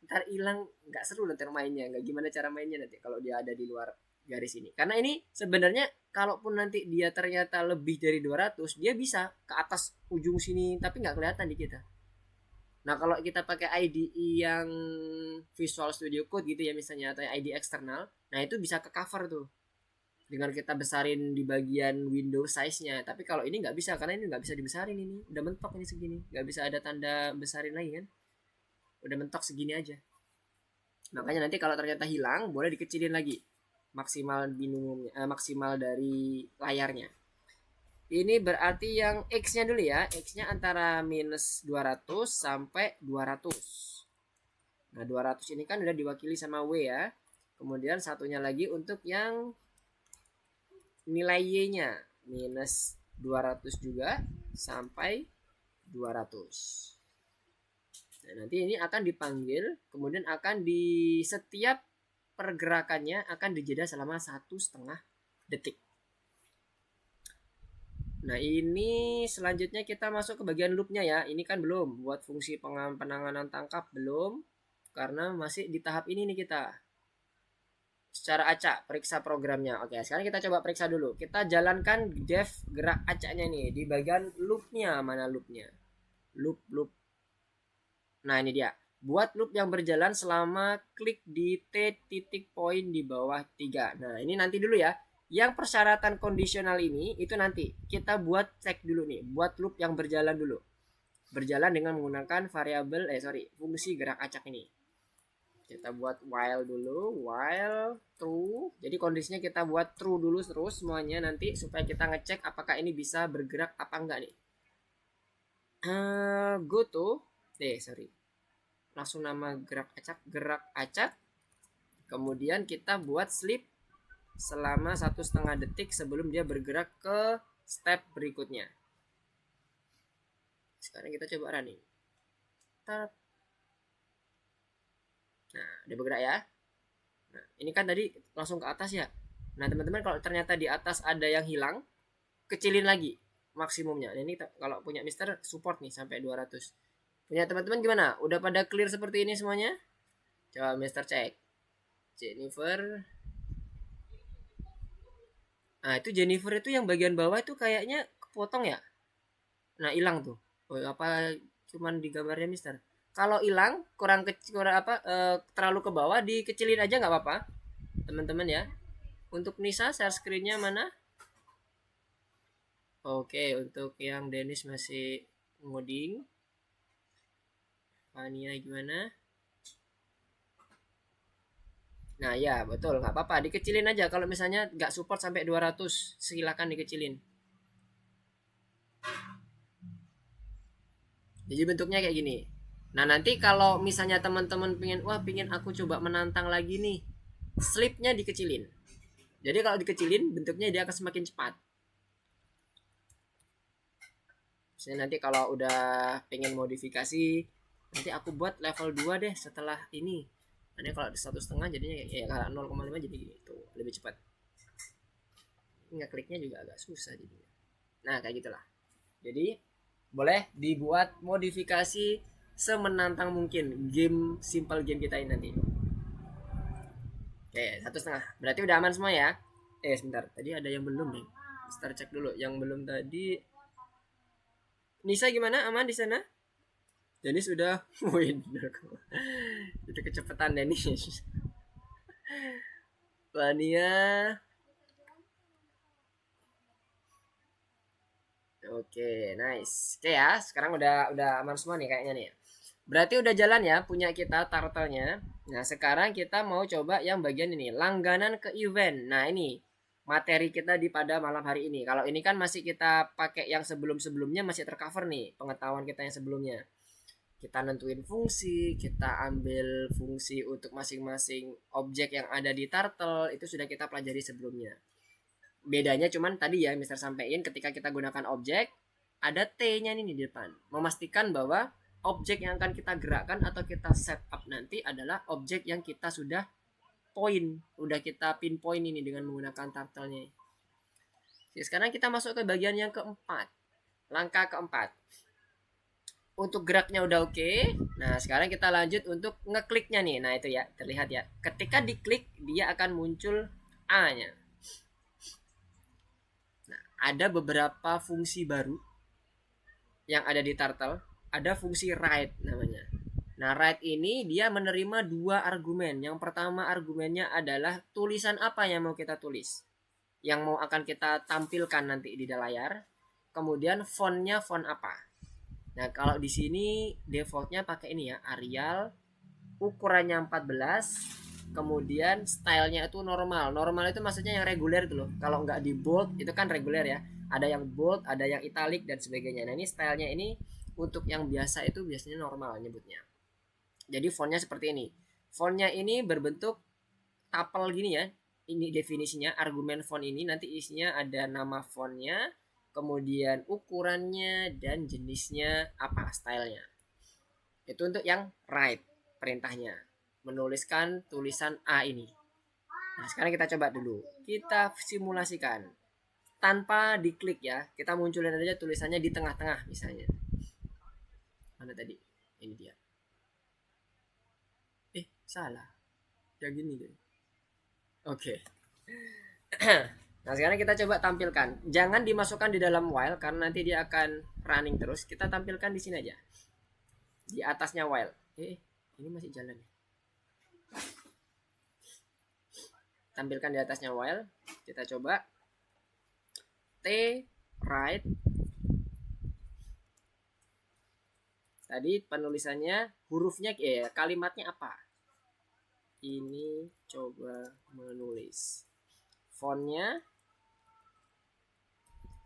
Ntar hilang, nggak seru nanti mainnya, nggak gimana cara mainnya nanti kalau dia ada di luar garis ini. Karena ini sebenarnya kalaupun nanti dia ternyata lebih dari 200, dia bisa ke atas ujung sini tapi nggak kelihatan di kita. Nah, kalau kita pakai IDE yang Visual Studio Code gitu ya misalnya, atau IDE eksternal, nah itu bisa ke cover tuh dengan kita besarin di bagian window size-nya. Tapi kalau ini nggak bisa, karena ini nggak bisa dibesarin, ini udah mentok ini segini, nggak bisa ada tanda besarin lagi kan, udah mentok segini aja. Makanya nanti kalau ternyata hilang, boleh dikecilin lagi maksimal minimumnya, maksimal dari layarnya. Ini berarti yang X-nya dulu ya. X-nya antara minus 200 sampai 200. Nah 200 ini kan udah diwakili sama W ya. Kemudian satunya lagi untuk yang nilai Y-nya. Minus 200 juga sampai 200. Nah nanti ini akan dipanggil. Kemudian akan di setiap pergerakannya akan dijeda selama 1,5 detik. Nah ini selanjutnya kita masuk ke bagian loopnya ya. Ini kan belum buat fungsi penanganan tangkap, belum, karena masih di tahap ini nih kita. Secara acak periksa programnya. Oke, sekarang kita coba periksa dulu. Kita jalankan dev gerak acaknya nih di bagian loopnya. Mana loopnya? Loop. Nah ini dia. Buat loop yang berjalan selama klik di T titik poin di bawah 3. Nah ini nanti dulu ya. Yang persyaratan kondisional ini itu nanti kita buat cek dulu nih, buat loop yang berjalan dulu. Berjalan dengan menggunakan variabel fungsi gerak acak ini. Kita buat while dulu, while true. Jadi kondisinya kita buat true dulu terus semuanya nanti supaya kita ngecek apakah ini bisa bergerak apa enggak nih. Go to langsung nama gerak acak. Kemudian kita buat sleep selama 1,5 detik sebelum dia bergerak ke step berikutnya. Sekarang kita coba running. Nah, udah bergerak ya. Nah, ini kan tadi langsung ke atas ya. Nah, teman-teman kalau ternyata di atas ada yang hilang, kecilin lagi maksimumnya. Nah, ini kalau punya Mister support nih sampai 200. Punya teman-teman gimana? Udah pada clear seperti ini semuanya? Coba Mister cek. Jennifer. Nah itu Jennifer itu yang bagian bawah itu kayaknya kepotong ya. Nah hilang tuh. Oh apa cuman di gambarnya Mister. Kalau hilang kurang terlalu ke bawah dikecilin aja nggak apa-apa teman-teman ya. Untuk Nisa share screennya mana? Oke untuk yang Dennis masih ngoding. Fania gimana? Nah ya betul nggak apa-apa dikecilin aja kalau misalnya nggak support sampai 200 silakan dikecilin. Jadi bentuknya kayak gini. Nah nanti kalau misalnya teman-teman pingin aku coba menantang lagi nih, slipnya dikecilin. Jadi kalau dikecilin bentuknya dia akan semakin cepat. Misalnya nanti kalau udah pengen modifikasi, nanti aku buat level 2 deh setelah ini. Nanti kalau 1,5 jadinya ya kalau 0,5 jadi gitu lebih cepat. Nggak kliknya juga agak susah jadinya. Nah kayak gitulah. Jadi boleh dibuat modifikasi semenantang mungkin simple game kita ini nanti. Oke 1,5 berarti udah aman semua ya. Sebentar tadi ada yang belum nih. Start cek dulu yang belum tadi. Nisa gimana aman di sana? Dennis udah itu kecepatan Dennis. Vania. Oke, nice. Oke ya, sekarang udah aman semua nih kayaknya nih. Berarti udah jalan ya punya kita turtle-nya. Nah, sekarang kita mau coba yang bagian ini, langganan ke event. Nah, ini materi kita di pada malam hari ini. Kalau ini kan masih kita pakai yang sebelum-sebelumnya masih tercover nih pengetahuan kita yang sebelumnya. Kita nentuin fungsi, kita ambil fungsi untuk masing-masing objek yang ada di turtle, itu sudah kita pelajari sebelumnya. Bedanya cuman tadi ya Mister sampein ketika kita gunakan objek, ada T-nya ini di depan, memastikan bahwa objek yang akan kita gerakkan atau kita setup nanti adalah objek yang kita sudah udah kita pinpoint ini dengan menggunakan turtle-nya. Jadi sekarang kita masuk ke bagian yang keempat, langkah keempat. Untuk geraknya udah oke. Nah sekarang kita lanjut untuk ngekliknya nih. Nah itu ya, terlihat ya, ketika diklik dia akan muncul A-nya. Nah, ada beberapa fungsi baru yang ada di turtle. Ada fungsi write namanya. Nah, write ini dia menerima dua argumen. Yang pertama argumennya adalah tulisan apa yang mau kita tulis, yang mau akan kita tampilkan nanti di layar. Kemudian fontnya font apa. Nah, kalau di sini defaultnya pakai ini ya, Arial, ukurannya 14, kemudian stylenya itu normal. Normal itu maksudnya yang reguler itu loh. Kalau nggak di bold itu kan reguler ya. Ada yang bold, ada yang italic dan sebagainya. Nah, ini stylenya ini untuk yang biasa itu biasanya normal nyebutnya. Jadi fontnya seperti ini. Fontnya ini berbentuk tuple gini ya. Ini definisinya, argumen font ini nanti isinya ada nama fontnya, kemudian ukurannya dan jenisnya apa, stylenya. Itu untuk yang write, perintahnya menuliskan tulisan A ini. Nah sekarang kita coba dulu, kita simulasikan tanpa diklik ya, kita munculin aja tulisannya di tengah-tengah misalnya. Mana tadi, ini dia. Salah ya, gini deh. Oke. Nah sekarang kita coba tampilkan, jangan dimasukkan di dalam while karena nanti dia akan running terus. Kita tampilkan di sini aja, di atasnya while. Ini masih jalan. Tampilkan di atasnya while. Kita coba T write. Tadi penulisannya hurufnya kalimatnya apa? Ini coba menulis. Fontnya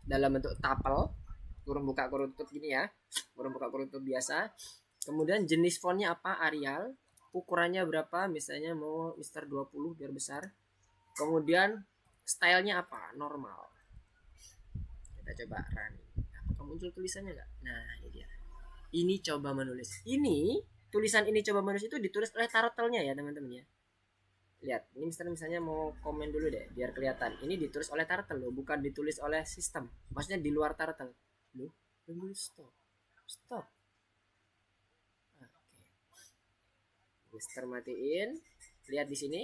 dalam bentuk tuple, kurung buka kurung tutup gini ya, kurung buka kurung tutup biasa. Kemudian jenis fontnya apa? Arial. Ukurannya berapa? Misalnya mau Mister 20 biar besar. Kemudian stylenya apa? Normal. Kita coba run. Apakah muncul tulisannya nggak? Nah ini dia. Ini coba menulis. Ini tulisan ini coba menulis itu ditulis oleh turtle-nya ya teman-teman ya. Lihat, ini misalnya mau komen dulu deh biar kelihatan. Ini ditulis oleh turtle loh, bukan ditulis oleh sistem. Maksudnya di luar turtle. Loh, tunggu, stop. Stop. Oke. Mister matiin. Lihat di sini.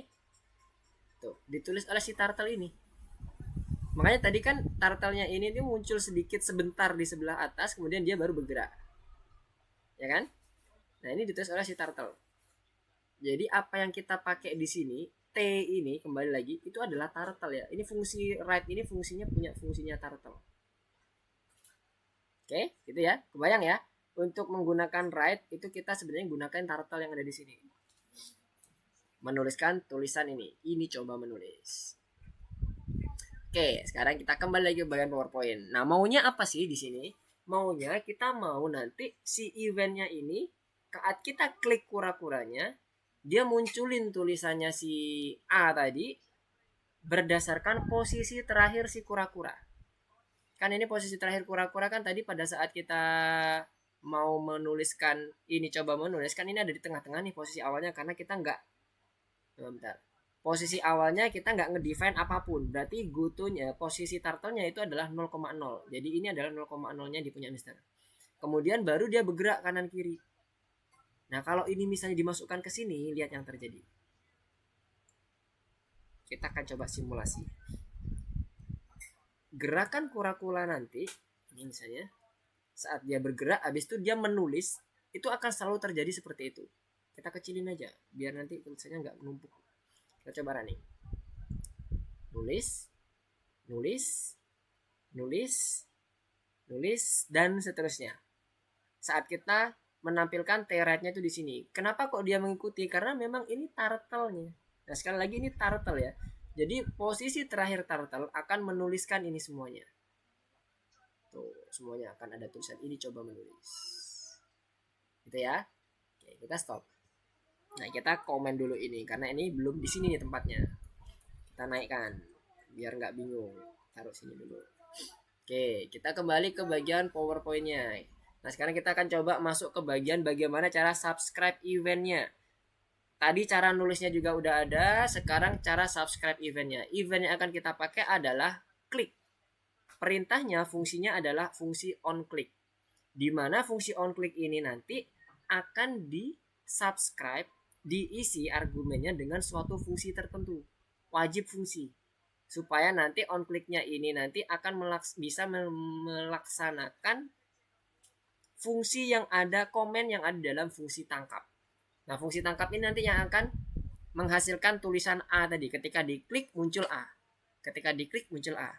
Tuh, ditulis oleh si turtle ini. Makanya tadi kan turtle-nya ini tuh muncul sedikit sebentar di sebelah atas, kemudian dia baru bergerak. Ya kan? Nah, ini ditulis oleh si turtle. Jadi apa yang kita pakai di sini, T ini kembali lagi itu adalah turtle ya. Ini fungsi write ini fungsinya punya fungsinya turtle. Oke, gitu ya. Kebayang ya? Untuk menggunakan write itu kita sebenarnya gunakan turtle yang ada di sini. Menuliskan tulisan ini. Ini coba menulis. Oke, sekarang kita kembali lagi ke bagian PowerPoint. Nah, maunya apa sih di sini? Maunya kita mau nanti si eventnya ini saat kita klik kura-kuranya, dia munculin tulisannya si A tadi berdasarkan posisi terakhir si kura-kura. Kan ini posisi terakhir kura-kura kan tadi pada saat kita mau menuliskan ini coba menuliskan ini ada di tengah-tengah nih posisi awalnya karena kita nggak posisi awalnya kita nggak ngedefine apapun, berarti goto-nya posisi turtle-nya itu adalah 0,0. Jadi ini adalah 0,0-nya di punya Mister. Kemudian baru dia bergerak kanan kiri. Nah kalau ini misalnya dimasukkan ke sini, lihat yang terjadi. Kita akan coba simulasi. Gerakan kura-kura nanti, ini misalnya, saat dia bergerak, habis itu dia menulis, itu akan selalu terjadi seperti itu. Kita kecilin aja, biar nanti tulisannya nggak menumpuk. Kita coba running. Nulis, nulis, nulis, nulis, dan seterusnya. Saat kita menampilkan T-rate-nya itu di sini. Kenapa kok dia mengikuti? Karena memang ini turtle-nya. Nah, sekali lagi ini turtle ya. Jadi posisi terakhir turtle akan menuliskan ini semuanya. Tuh, semuanya akan ada tulisan ini coba menulis. Gitu ya. Oke, kita stop. Nah, kita komen dulu ini karena ini belum di sini nih tempatnya. Kita naikkan biar nggak bingung. Taruh sini dulu. Oke, kita kembali ke bagian PowerPoint-nya. Nah, sekarang kita akan coba masuk ke bagian bagaimana cara subscribe event-nya. Tadi cara nulisnya juga udah ada, sekarang cara subscribe event-nya. Event yang akan kita pakai adalah klik. Perintahnya, fungsinya adalah fungsi on click. Di mana fungsi on click ini nanti akan di subscribe, diisi argumennya dengan suatu fungsi tertentu. Wajib fungsi. Supaya nanti on click-nya ini nanti akan bisa melaksanakan fungsi yang ada, komen yang ada dalam fungsi tangkap. Nah, fungsi tangkap ini nanti yang akan menghasilkan tulisan A tadi. Ketika diklik muncul A. Ketika diklik muncul A.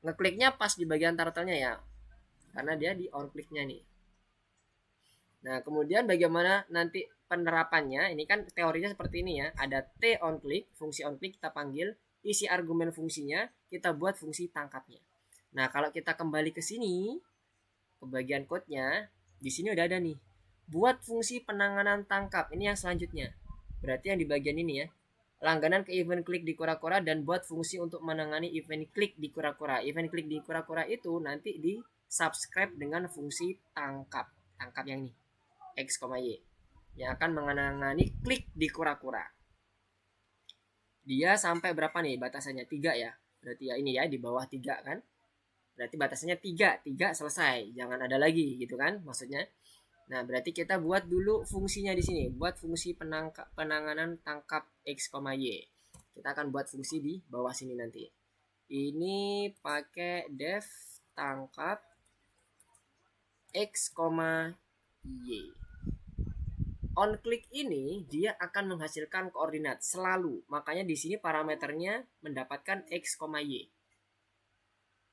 Ngekliknya pas di bagian turtle-nya ya. Karena dia di on click-nya nih. Nah, kemudian bagaimana nanti penerapannya? Ini kan teorinya seperti ini ya. Ada T on click, fungsi on click kita panggil, isi argumen fungsinya, kita buat fungsi tangkapnya. Nah, kalau kita kembali ke sini, ke bagian code-nya, di sini udah ada nih. Buat fungsi penanganan tangkap. Ini yang selanjutnya. Berarti yang di bagian ini ya. Langganan ke event klik di kura-kura dan buat fungsi untuk menangani event klik di kura-kura. Event klik di kura-kura itu nanti di subscribe dengan fungsi tangkap. Tangkap yang ini. X, Y. Yang akan menangani klik di kura-kura. Dia sampai berapa nih batasannya? 3 ya. Berarti ya ini ya di bawah 3 kan. Berarti batasannya 3 selesai. Jangan ada lagi gitu kan maksudnya. Nah, berarti kita buat dulu fungsinya di sini. Buat fungsi penanganan tangkap X, Y. Kita akan buat fungsi di bawah sini nanti. Ini pakai def tangkap X, Y. On click ini dia akan menghasilkan koordinat selalu. Makanya di sini parameternya mendapatkan X, Y.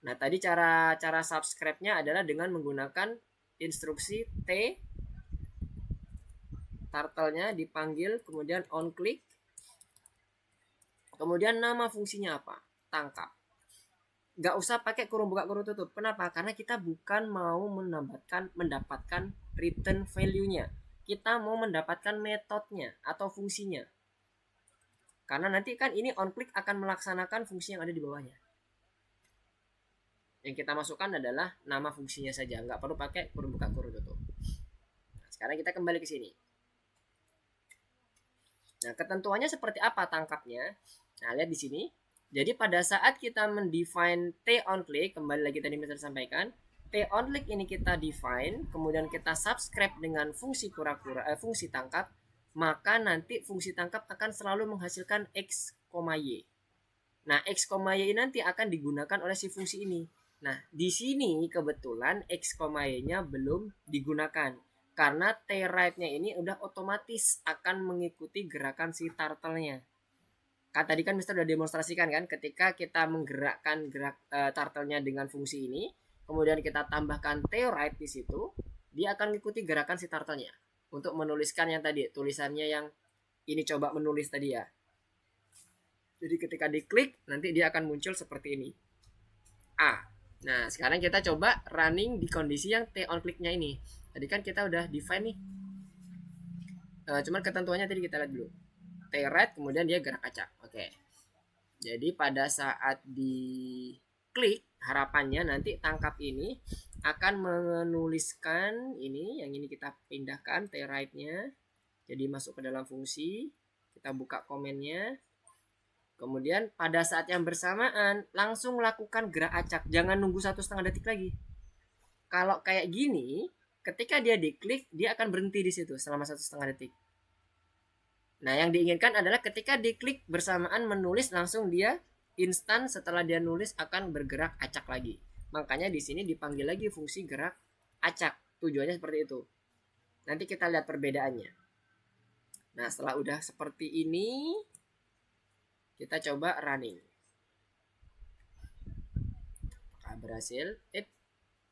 Nah, tadi cara subscribe-nya adalah dengan menggunakan instruksi T, turtle-nya dipanggil, kemudian on click, kemudian nama fungsinya apa? Tangkap. Gak usah pakai kurung buka kurung tutup. Kenapa? Karena kita bukan mau mendapatkan return value-nya. Kita mau mendapatkan metodenya atau fungsinya. Karena nanti kan ini on click akan melaksanakan fungsi yang ada di bawahnya. Yang kita masukkan adalah nama fungsinya saja, nggak perlu pakai kurung buka kurung tutup. Nah, sekarang kita kembali ke sini. Nah, ketentuannya seperti apa tangkapnya? Nah, lihat di sini. Jadi pada saat kita mendefine T on click, kembali lagi tadi Mister sampaikan, T on click ini kita define, kemudian kita subscribe dengan fungsi fungsi tangkap, maka nanti fungsi tangkap akan selalu menghasilkan X, Y. Nah, X, Y nanti akan digunakan oleh si fungsi ini. Nah, di sini kebetulan X, Y-nya belum digunakan. Karena T-right-nya ini udah otomatis akan mengikuti gerakan si turtle-nya. Tadi kan Mister udah demonstrasikan kan, ketika kita menggerakkan turtle-nya dengan fungsi ini, kemudian kita tambahkan T-right di situ, dia akan mengikuti gerakan si turtle-nya. Untuk menuliskan yang tadi, tulisannya yang ini coba menulis tadi ya. Jadi ketika diklik, nanti dia akan muncul seperti ini. A. Nah, sekarang kita coba running di kondisi yang T on click-nya ini. Tadi kan kita udah define nih. Cuman ketentuannya tadi kita lihat dulu. T right, kemudian dia gerak acak. Oke. Jadi pada saat diklik, harapannya nanti tangkap ini akan menuliskan ini. Yang ini kita pindahkan T right-nya. Jadi masuk ke dalam fungsi. Kita buka komennya. Kemudian pada saat yang bersamaan langsung lakukan gerak acak. Jangan nunggu 1,5 detik lagi. Kalau kayak gini, ketika dia diklik, dia akan berhenti di situ selama 1,5 detik. Nah, yang diinginkan adalah ketika diklik bersamaan menulis, langsung dia instan setelah dia nulis akan bergerak acak lagi. Makanya di sini dipanggil lagi fungsi gerak acak. Tujuannya seperti itu. Nanti kita lihat perbedaannya. Nah, setelah udah seperti ini, kita coba running. Apakah berhasil?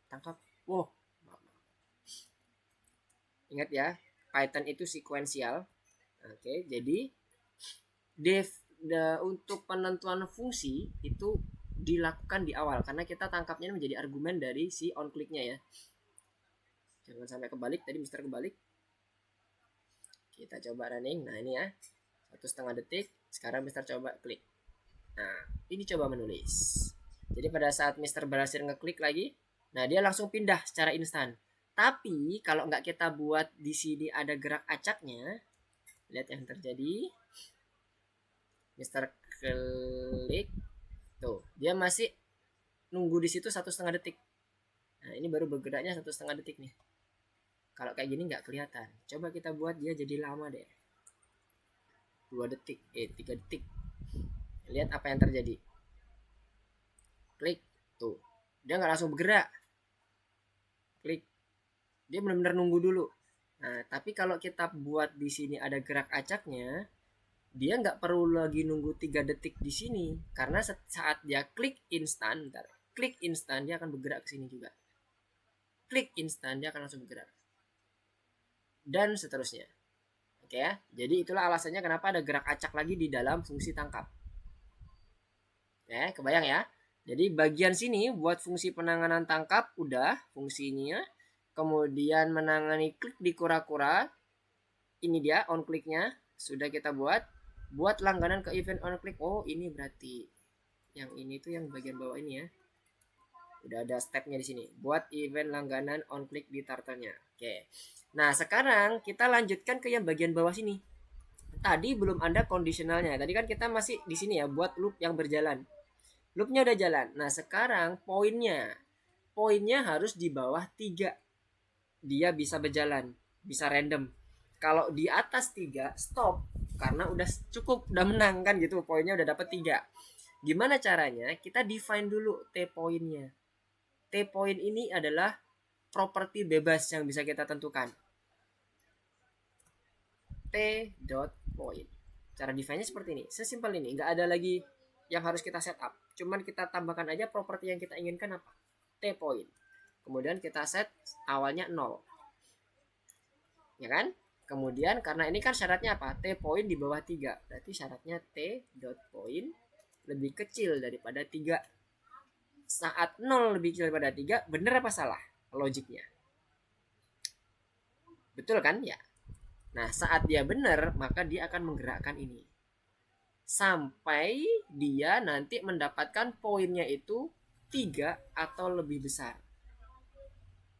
Tangkap. Wow. Ingat ya, Python itu sekuensial. Oke, jadi untuk penentuan fungsi itu dilakukan di awal karena kita tangkapnya menjadi argumen dari si on click-nya ya. Jangan sampai kebalik, tadi Mister kebalik. Kita coba running. Nah, ini ya. 1,5 detik. Sekarang Mister coba klik. Nah, ini coba menulis. Jadi pada saat Mister berhasil ngeklik lagi, nah dia langsung pindah secara instan. Tapi kalau nggak kita buat di sini ada gerak acaknya, lihat yang terjadi. Mister klik, tuh dia masih nunggu di situ 1,5 detik. Nah ini baru bergeraknya 1,5 detik nih. Kalau kayak gini nggak kelihatan. Coba kita buat dia jadi lama deh. 2 detik, 3 detik. Lihat apa yang terjadi. Klik, tuh dia nggak langsung bergerak. Klik, dia benar-benar nunggu dulu. Nah tapi kalau kita buat di sini ada gerak acaknya, dia nggak perlu lagi nunggu 3 detik di sini, karena saat dia klik instan, klik instan dia akan bergerak ke sini juga. Klik instan dia akan langsung bergerak. Dan seterusnya. Oke ya. Jadi itulah alasannya kenapa ada gerak acak lagi di dalam fungsi tangkap. Kebayang ya? Jadi bagian sini buat fungsi penanganan tangkap udah fungsinya. Kemudian menangani klik di kura-kura. Ini dia on kliknya sudah kita buat. Buat langganan ke event on click. Oh ini berarti yang ini tuh yang bagian bawah ini ya. Udah ada stepnya di sini. Buat event langganan on click di turtle-nya. Oke. Nah sekarang kita lanjutkan ke yang bagian bawah sini. Tadi belum ada kondisionalnya. Tadi kan kita masih di sini ya buat loop yang berjalan. Loopnya udah jalan. Nah sekarang poinnya harus di bawah 3. Dia bisa berjalan, bisa random. Kalau di atas 3 stop, karena udah cukup, udah menang kan gitu, poinnya udah dapat 3. Gimana caranya? Kita define dulu T poinnya. T point ini adalah properti bebas yang bisa kita tentukan. T dot point. Cara define-nya seperti ini. Sesimpel ini, nggak ada lagi yang harus kita setup. Cuman kita tambahkan aja properti yang kita inginkan apa? T point. Kemudian kita set awalnya 0. Ya kan? Kemudian karena ini kan syaratnya apa? T point di bawah 3. Berarti syaratnya T dot point lebih kecil daripada 3. Saat 0 lebih kecil daripada 3, bener apa salah logiknya? Betul kan? Ya. Nah, saat dia benar, maka dia akan menggerakkan ini. Sampai dia nanti mendapatkan poinnya itu 3 atau lebih besar.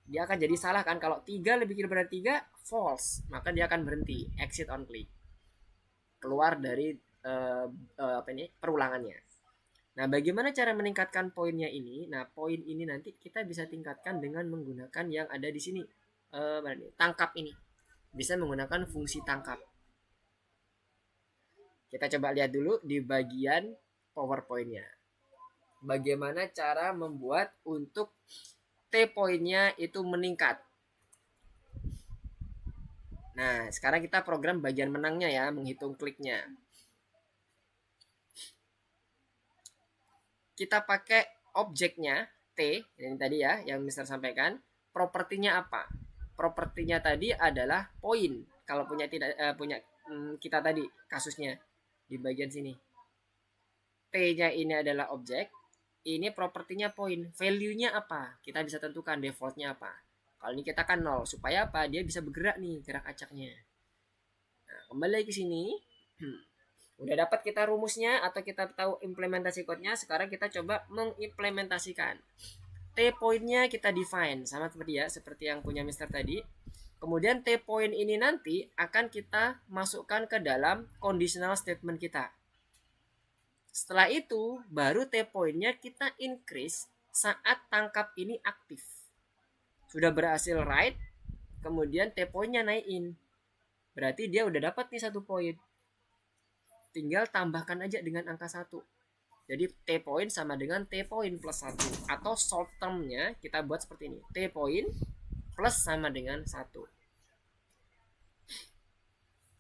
Dia akan jadi salah kan? Kalau 3 lebih kecil daripada 3, false. Maka dia akan berhenti, exit on click. Keluar dari perulangannya. Nah, bagaimana cara meningkatkan poinnya ini? Nah, poin ini nanti kita bisa tingkatkan dengan menggunakan yang ada di sini. Tangkap ini. Bisa menggunakan fungsi tangkap. Kita coba lihat dulu di bagian PowerPoint-nya. Bagaimana cara membuat untuk T-poinnya itu meningkat. Nah, sekarang kita program bagian menangnya ya, menghitung kliknya. Kita pakai objeknya T, ini tadi ya yang Mister sampaikan. Propertinya apa? Propertinya tadi adalah poin. Kalau punya kita tadi kasusnya di bagian sini. T-nya ini adalah objek, ini propertinya poin. Value-nya apa? Kita bisa tentukan default-nya apa. Kalau ini kita kan 0, supaya apa? Dia bisa bergerak nih, gerak acaknya. Nah, kembali ke sini. Udah dapat kita rumusnya atau kita tahu implementasi code-nya. Sekarang kita coba mengimplementasikan. T-point-nya kita define sama seperti yang punya Mister tadi. Kemudian T-point ini nanti akan kita masukkan ke dalam conditional statement kita. Setelah itu baru T-point-nya kita increase saat tangkap ini aktif. Sudah berhasil write, kemudian T-point-nya naikin. Berarti dia udah dapat nih 1 poin. Tinggal tambahkan aja dengan angka 1. Jadi T-point sama dengan T-point plus 1. Atau short term-nya kita buat seperti ini. T-point plus sama dengan 1.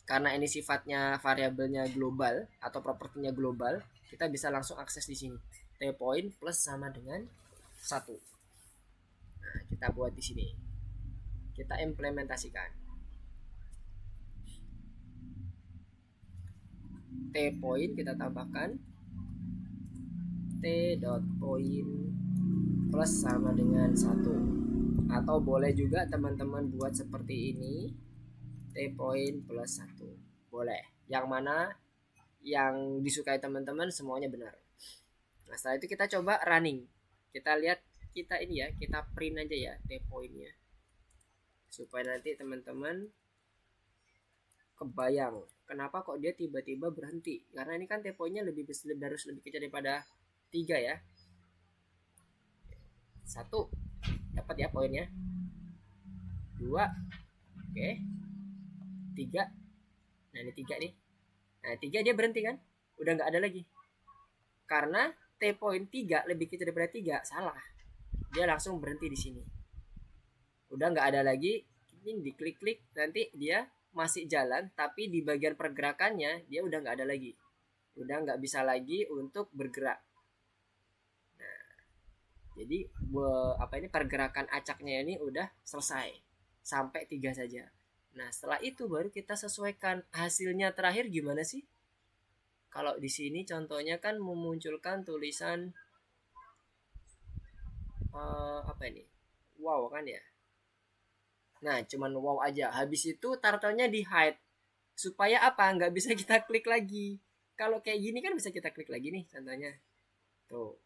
Karena ini sifatnya variabelnya global atau propertinya global, kita bisa langsung akses di sini. T-point plus sama dengan 1. Nah, kita buat di sini. Kita implementasikan. T-point kita tambahkan T dot point plus sama dengan 1. Atau boleh juga teman-teman buat seperti ini, T-point plus 1. Boleh. Yang mana yang disukai teman-teman semuanya benar. Nah, setelah itu kita coba running. Kita lihat, kita ini ya, kita print aja ya T-pointnya. Supaya nanti teman-teman kebayang kenapa kok dia tiba-tiba berhenti. Karena ini kan T-pointnya harus lebih kecil daripada 3 ya. 1 dapat ya poinnya. 2 oke. 3. Nah, ini 3 nih. Nah, 3 dia berhenti kan? Udah nggak ada lagi. Karena T-point 3 lebih kecil daripada 3, salah. Dia langsung berhenti di sini. Udah nggak ada lagi. Ini diklik-klik, nanti dia masih jalan, tapi di bagian pergerakannya dia udah nggak ada lagi. Udah nggak bisa lagi untuk bergerak. Nah, jadi pergerakan acaknya ini udah selesai. Sampai 3 saja. Nah, setelah itu baru kita sesuaikan hasilnya terakhir gimana sih? Kalau di sini contohnya kan memunculkan tulisan apa ini? Wow kan ya? Nah, cuman wow aja. Habis itu turtle-nya di hide. Supaya apa? Nggak bisa kita klik lagi. Kalau kayak gini kan bisa kita klik lagi nih contohnya. Tuh.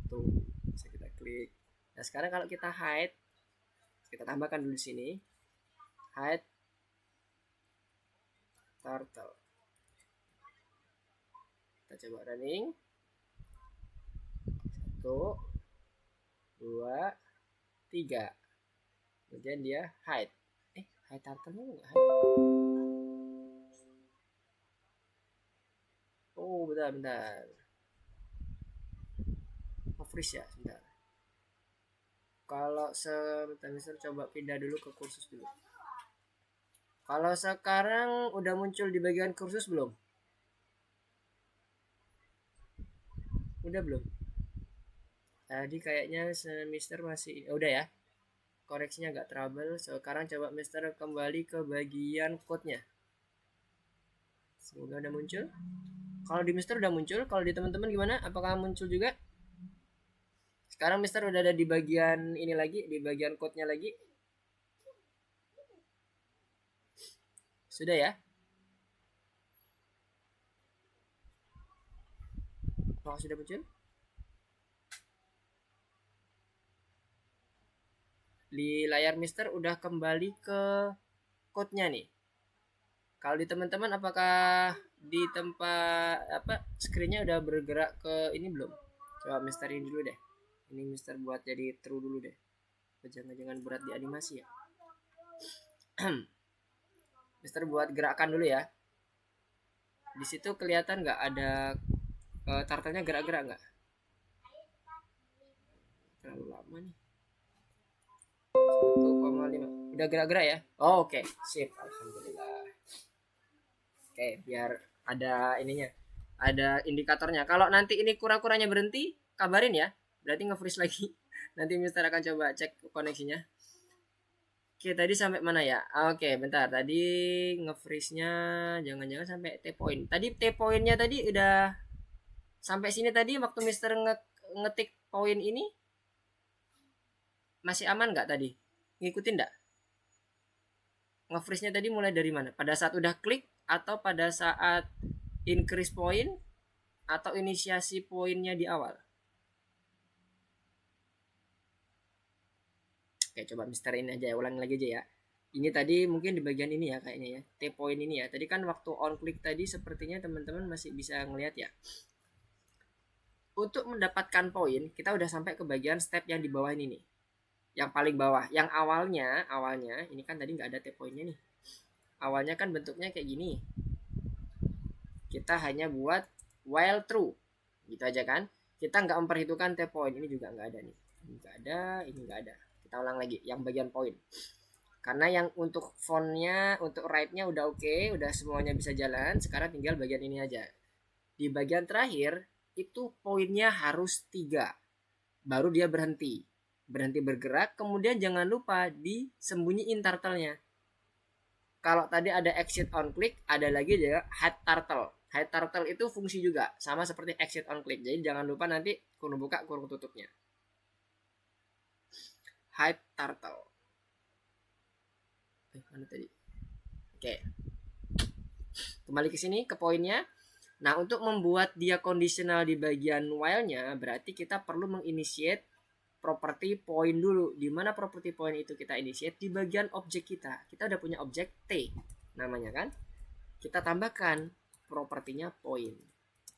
Tuh, bisa kita klik. Nah, sekarang kalau kita hide, kita tambahkan dulu di sini. Hide turtle. Kita coba running. 1 2 3. Kemudian dia hide. Hide turtle-nya enggak hide. Oh, bentar. Freeze ya, sebentar. Kalau sebentar, Mister coba pindah dulu ke kursus dulu. Kalau sekarang udah muncul di bagian kursus belum? Udah belum? Tadi kayaknya Mister masih udah ya. Koreksinya agak trouble. Sekarang coba Mister kembali ke bagian code-nya. Semoga udah muncul. Kalau di Mister udah muncul, kalau di teman-teman gimana? Apakah muncul juga? Sekarang Mister udah ada di bagian ini lagi, di bagian code-nya lagi. Sudah ya? Apakah sudah muncul? Di layar Mister udah kembali ke code-nya nih. Kalau di teman-teman apakah di tempat screen-nya udah bergerak ke ini belum? Coba Mister ini dulu deh. Ini Mister buat jadi true dulu deh. Jangan berat di animasi ya. Mister buat gerakan dulu ya. Di situ kelihatan nggak ada turtle-nya gerak-gerak nggak? Terlalu lama nih. 1,5. Udah gerak-gerak ya? Oh, oke. Sip. Alhamdulillah. Oke, biar ada ininya. Ada indikatornya. Kalau nanti ini kurang-kurangnya berhenti, kabarin ya. Berarti nge-freeze lagi. Nanti Mister akan coba cek koneksinya. Oke, tadi sampai mana ya? Oke, bentar. Tadi nge-freeze-nya jangan-jangan sampai T-point. Tadi T-point-nya tadi udah sampai sini tadi waktu Mister ngetik poin ini masih aman nggak tadi? Ngikutin nggak? Nge-freeze-nya tadi mulai dari mana? Pada saat udah klik atau pada saat increase point atau inisiasi poinnya di awal? Oke, coba Mister ini aja ya, ulangi lagi aja ya. Ini tadi mungkin di bagian ini ya kayaknya ya, T point ini ya. Tadi kan waktu on click tadi sepertinya teman-teman masih bisa ngelihat ya. Untuk mendapatkan poin, kita udah sampai ke bagian step yang di bawah ini nih. Yang paling bawah, yang awalnya ini kan tadi nggak ada T pointnya nih. Awalnya kan bentuknya kayak gini. Kita hanya buat while true, gitu aja kan. Kita nggak memperhitungkan T point, ini juga nggak ada nih. Ini nggak ada, ini nggak ada. Kita ulang lagi yang bagian poin. Karena yang untuk fontnya, untuk write-nya udah oke, udah semuanya bisa jalan. Sekarang tinggal bagian ini aja. Di bagian terakhir itu poinnya harus 3. Baru dia berhenti bergerak. Kemudian jangan lupa disembunyiin turtle-nya. Kalau tadi ada exit on click, ada lagi juga hide turtle. Hide turtle itu fungsi juga sama seperti exit on click. Jadi jangan lupa nanti kurung buka kurung tutupnya. Hide turtle. Mana tadi? Oke. Kembali ke sini ke poinnya. Nah, untuk membuat dia conditional di bagian while-nya, berarti kita perlu menginitiate property point dulu. Di mana property point itu kita initiate? Di bagian objek kita. Kita udah punya objek T namanya kan. Kita tambahkan propertinya point.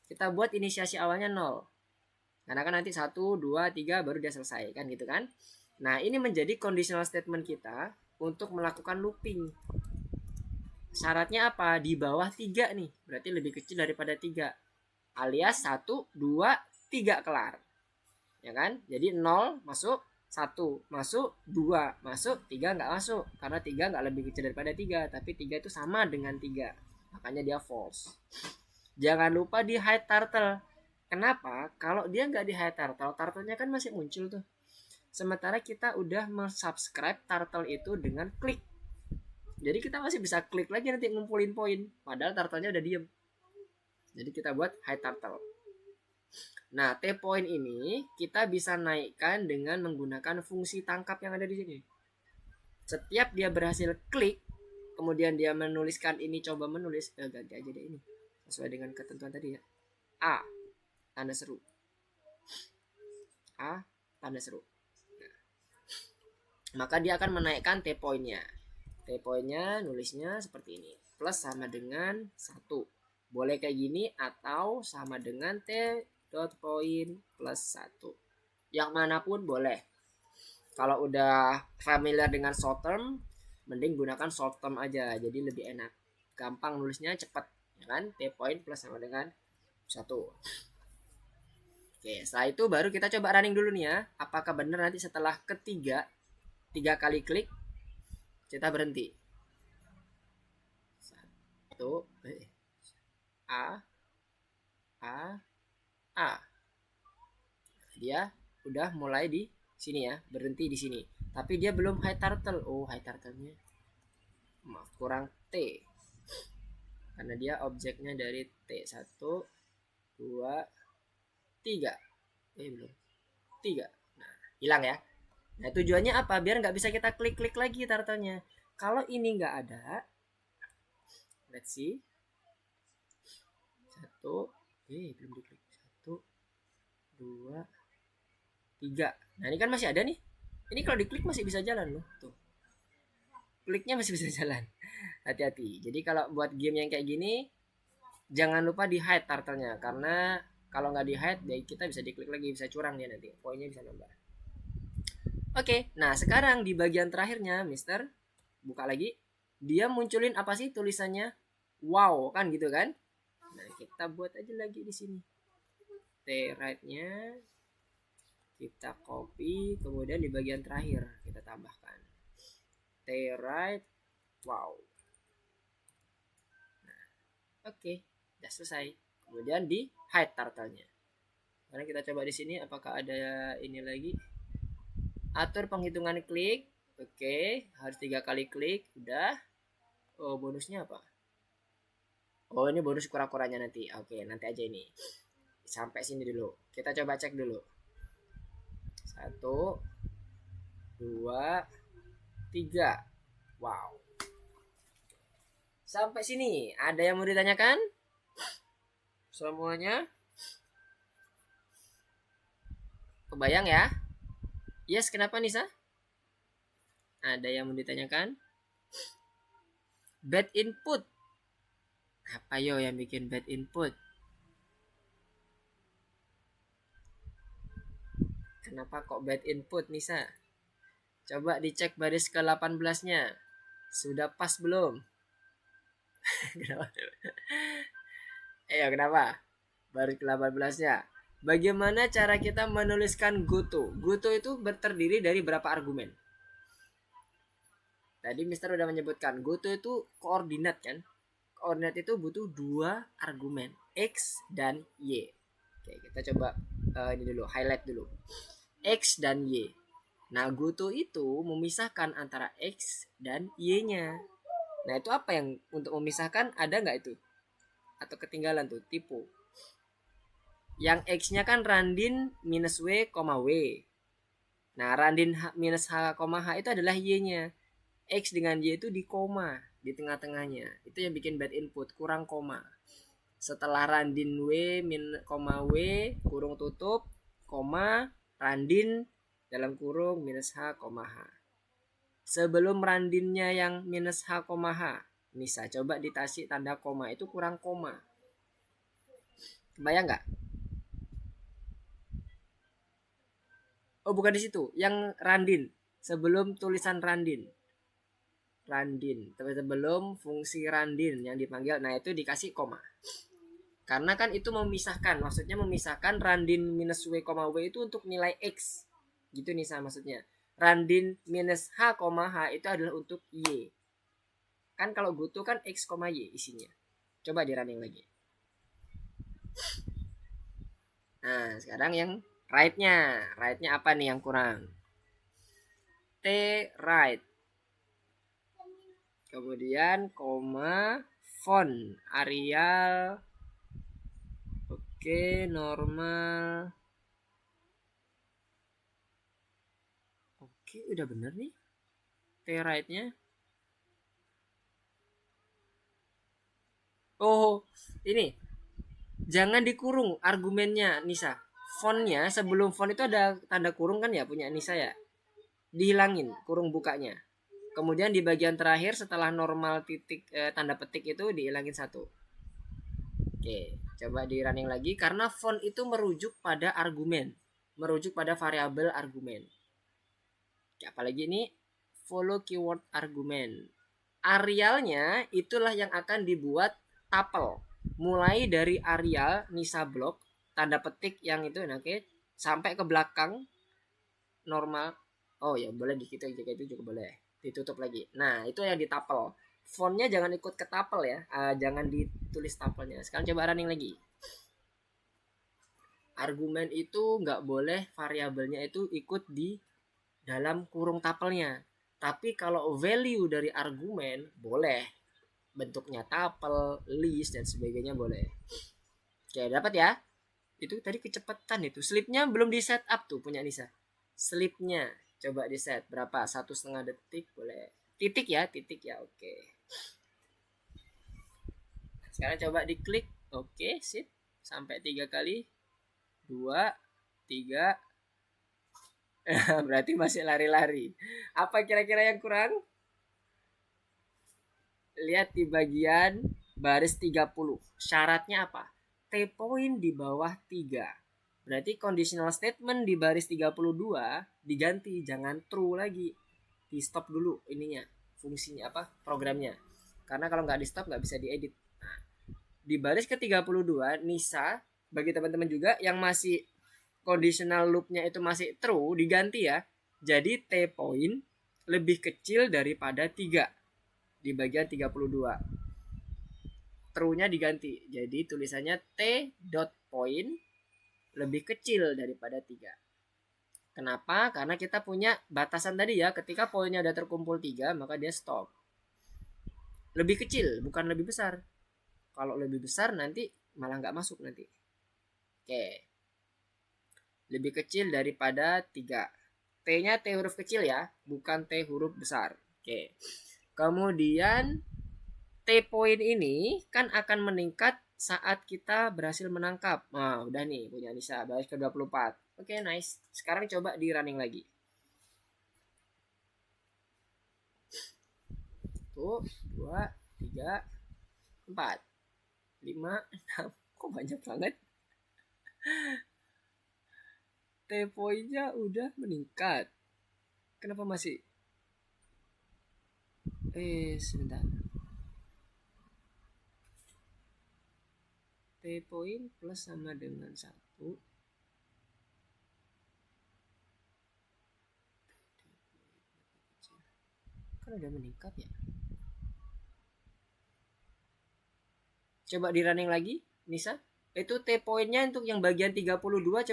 Kita buat inisiasi awalnya 0. Karena kan nanti 1, 2, 3 baru dia selesai kan gitu kan. Nah, ini menjadi conditional statement kita untuk melakukan looping. Syaratnya apa? Di bawah 3 nih. Berarti lebih kecil daripada 3. Alias 1, 2, 3 kelar. Ya kan? Jadi 0 masuk, 1 masuk, 2 masuk, 3 nggak masuk. Karena 3 nggak lebih kecil daripada 3. Tapi 3 itu sama dengan 3. Makanya dia false. Jangan lupa di hide turtle. Kenapa? Kalau dia nggak di hide turtle, turtle-nya kan masih muncul tuh. Sementara kita udah mensubscribe turtle itu dengan klik. Jadi kita masih bisa klik lagi nanti ngumpulin poin. Padahal turtle-nya udah diem. Jadi kita buat hide turtle. Nah, T point ini kita bisa naikkan dengan menggunakan fungsi tangkap yang ada di sini. Setiap dia berhasil klik, kemudian dia menuliskan ini, coba menulis, ganti aja deh ini. Sesuai dengan ketentuan tadi ya. A, tanda seru. A, tanda seru. Nah, maka dia akan menaikkan T point-nya. T point-nya nulisnya seperti ini. Plus sama dengan 1. Boleh kayak gini atau sama dengan T dot point plus 1. Yang manapun boleh. Kalau udah familiar dengan short term, mending gunakan short term aja. Jadi lebih enak. Gampang nulisnya, cepat. Ya kan? T point plus sama dengan 1. Oke, setelah itu baru kita coba running dulu nih ya. Apakah benar nanti setelah ketiga, 3 kali klik, kita berhenti. 1, A, A. Dia udah mulai di sini ya, berhenti di sini. Tapi dia belum hide turtle. Oh, hide turtle-nya maaf, kurang T. Karena dia objeknya dari T. 1, 2, 3. Belum. 3. Nah, hilang ya. Nah, tujuannya apa? Biar nggak bisa kita klik-klik lagi turtle-nya. Kalau ini nggak ada, let's see. 1, belum diklik. 1, 2, 3. Nah, ini kan masih ada nih. Ini kalau diklik masih bisa jalan loh. Tuh. Kliknya masih bisa jalan. Hati-hati. Jadi kalau buat game yang kayak gini, jangan lupa di hide turtle-nya. Karena kalau nggak di hide, kita bisa diklik lagi, bisa curang dia nanti. Poinnya bisa nambah. Oke, nah sekarang di bagian terakhirnya, Mister, buka lagi. Dia munculin apa sih tulisannya? Wow, kan gitu kan? Nah, kita buat aja lagi di sini. T right-nya kita copy, kemudian di bagian terakhir kita tambahkan T right. Wow. Nah, oke, udah selesai. Kemudian di hide turtle-nya. Sekarang kita coba di sini apakah ada ini lagi. Atur penghitungan klik. Oke, harus 3 kali klik. Udah. Oh, bonusnya apa? Oh, ini bonus kura-kuranya nanti. Oke, nanti aja ini. Sampai sini dulu. Kita coba cek dulu. 1, 2, 3. Wow. Sampai sini. Ada yang mau ditanyakan? Semuanya? Kebayang ya? Yes, kenapa Nisa? Ada yang mau ditanyakan? Bad input. Apa yo yang bikin bad input? Kenapa kok bad input Nisa? Coba dicek baris ke-18-nya. Sudah pas belum? Kenapa? Kenapa? Baris ke-18-nya. Bagaimana cara kita menuliskan goto? Goto itu terdiri dari berapa argumen? Tadi Mister udah menyebutkan goto itu koordinat kan? Koordinat itu butuh 2 argumen, X dan Y. Oke, kita coba ini dulu, highlight dulu. X dan Y. Nah, goto itu memisahkan antara X dan Y-nya. Nah, itu apa yang untuk memisahkan, ada nggak itu? Atau ketinggalan tuh, tipe. Yang X-nya kan randin minus W, W. Nah, randin minus H, H itu adalah Y-nya. X dengan Y itu di koma, di tengah-tengahnya. Itu yang bikin bad input, kurang koma. setelah randin W koma W kurung tutup koma randin dalam kurung minus H koma H. Sebelum randinnya yang minus H koma H, Nisa coba dikasih tanda koma, itu kurang koma. Kebayang nggak? Oh bukan di situ, yang randin sebelum tulisan randin. Randin sebelum fungsi randin yang dipanggil, nah itu dikasih koma. Karena kan itu memisahkan, maksudnya memisahkan randin minus W, W itu untuk nilai X. Gitu nih sama maksudnya. Randin minus H, H itu adalah untuk Y. Kan kalau GoTo kan X, Y isinya. Coba di running lagi. Nah sekarang yang right-nya. Right-nya apa nih yang kurang? T right. Kemudian koma font Arial. Oke, normal. Oke, udah bener nih. T right-nya. Oh, ini. Jangan dikurung argumennya, Nisa. Fontnya sebelum font itu ada tanda kurung kan ya, punya Nisa ya. Dihilangin kurung bukanya. Kemudian di bagian terakhir setelah normal titik tanda petik itu dihilangin satu. Oke, coba di running lagi karena font itu merujuk pada argumen, merujuk pada variabel argumen. Oke, apalagi ini follow keyword argumen. Arialnya itulah yang akan dibuat tuple. Mulai dari Arial Nisa Block tanda petik yang itu, oke, sampai ke belakang normal. Oh ya boleh di kita itu juga boleh ditutup lagi. Nah itu yang ditapel. Fontnya jangan ikut ke tapel ya, jangan ditulis tapelnya. Sekarang coba running lagi. Argumen itu nggak boleh variabelnya itu ikut di dalam kurung tapelnya. Tapi kalau value dari argumen boleh, bentuknya tapel, list dan sebagainya boleh. Oke dapat ya. Itu tadi kecepatan itu. Slipnya belum di setup tuh punya Nisa. Slipnya coba di set berapa? 1,5 detik boleh. Titik ya, oke. Sekarang coba diklik. Oke, sip. Sampai 3 kali. 2, 3. Berarti masih lari-lari. Apa kira-kira yang kurang? Lihat di bagian baris 30. Syaratnya apa? T-point di bawah 3. Berarti conditional statement di baris 32 diganti, jangan true lagi. Di stop dulu ininya, fungsinya apa? Programnya. Karena kalau nggak di stop nggak bisa diedit. Nah, di baris ke-32 Nisa bagi teman-teman juga yang masih conditional loopnya itu masih true diganti ya. Jadi T-point lebih kecil daripada 3 di bagian 32. True-nya diganti. Jadi tulisannya T dot point lebih kecil daripada 3. Kenapa? Karena kita punya batasan tadi ya. Ketika poinnya udah terkumpul 3, maka dia stop. Lebih kecil, bukan lebih besar. Kalau lebih besar nanti malah nggak masuk nanti. Oke. Lebih kecil daripada 3. T-nya T huruf kecil ya, bukan T huruf besar. Oke. Kemudian T-point ini kan akan meningkat saat kita berhasil menangkap. Nah, udah nih punya Nisa, baris ke-24. Oke, nice. Sekarang coba di running lagi. 1, 2, 3, 4, 5, 6. Kok banyak banget? T-pointnya udah meningkat. Kenapa masih? Sebentar. T-point plus sama dengan 1. Kan udah meningkat ya. Coba di running lagi, Nisa. Itu T-pointnya untuk yang bagian 32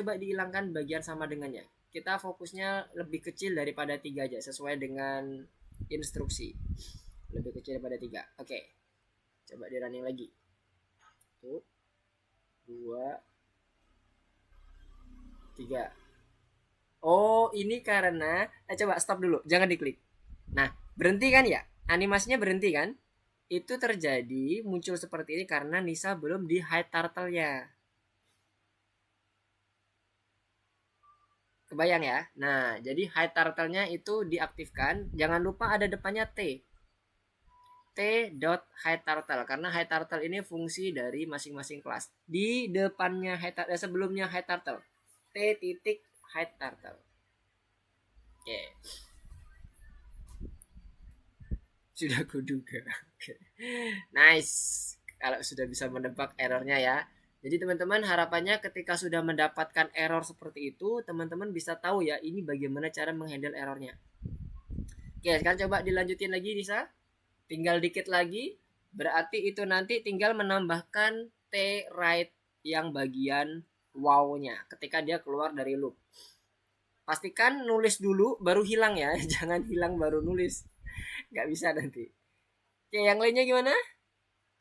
coba dihilangkan bagian sama dengannya. Kita fokusnya lebih kecil daripada 3 aja sesuai dengan instruksi. Lebih kecil daripada 3. Oke. Coba di running lagi. 1, 2, 3. Oh, ini karena coba stop dulu, jangan diklik. Nah, berhenti kan ya? Animasinya berhenti kan? Itu terjadi muncul seperti ini karena Nisa belum di hide turtle-nya. Kebayang ya? Nah, jadi hide turtle-nya itu diaktifkan. Jangan lupa ada depannya T. T.hide turtle karena hide turtle ini fungsi dari masing-masing kelas. Di depannya sebelumnya hide turtle. T titik hide turtle. Oke. Sudah kuduga. Oke. Nice. Kalau sudah bisa menebak errornya ya. Jadi teman-teman harapannya ketika sudah mendapatkan error seperti itu, teman-teman bisa tahu ya ini bagaimana cara menghandle errornya. Oke, sekarang coba dilanjutin lagi Nisa. Tinggal dikit lagi. Berarti itu nanti tinggal menambahkan T right yang bagian wow-nya ketika dia keluar dari loop. Pastikan nulis dulu baru hilang ya. Jangan hilang baru nulis. Nggak bisa nanti. Oke, yang lainnya gimana?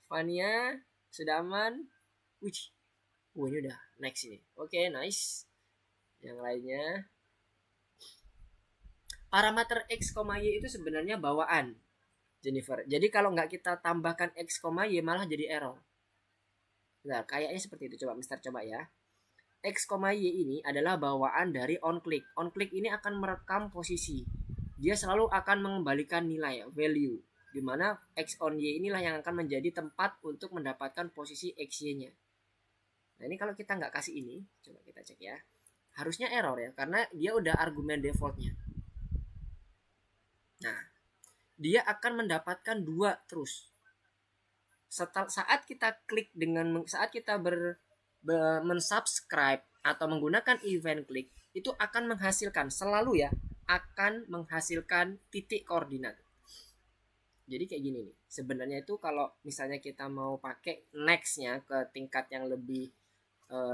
Fania, sudah aman? Wih, ini udah next ini. Oke, nice. Yang lainnya. Parameter X, Y itu sebenarnya bawaan. Jennifer. Jadi kalau nggak kita tambahkan X, Y malah jadi error. Nah, kayaknya seperti itu. Coba Mister coba ya. X, Y ini adalah bawaan dari onClick. OnClick ini akan merekam posisi. Dia selalu akan mengembalikan nilai, value. Di mana X on Y inilah yang akan menjadi tempat untuk mendapatkan posisi XY-nya. Nah ini kalau kita nggak kasih ini, coba kita cek ya. Harusnya error ya, karena dia udah argumen defaultnya. Nah, dia akan mendapatkan 2 terus. Saat kita klik saat kita mensubscribe atau menggunakan event klik, itu akan menghasilkan selalu ya, akan menghasilkan titik koordinat. Jadi kayak gini nih. Sebenarnya itu kalau misalnya kita mau pakai next-nya ke tingkat yang lebih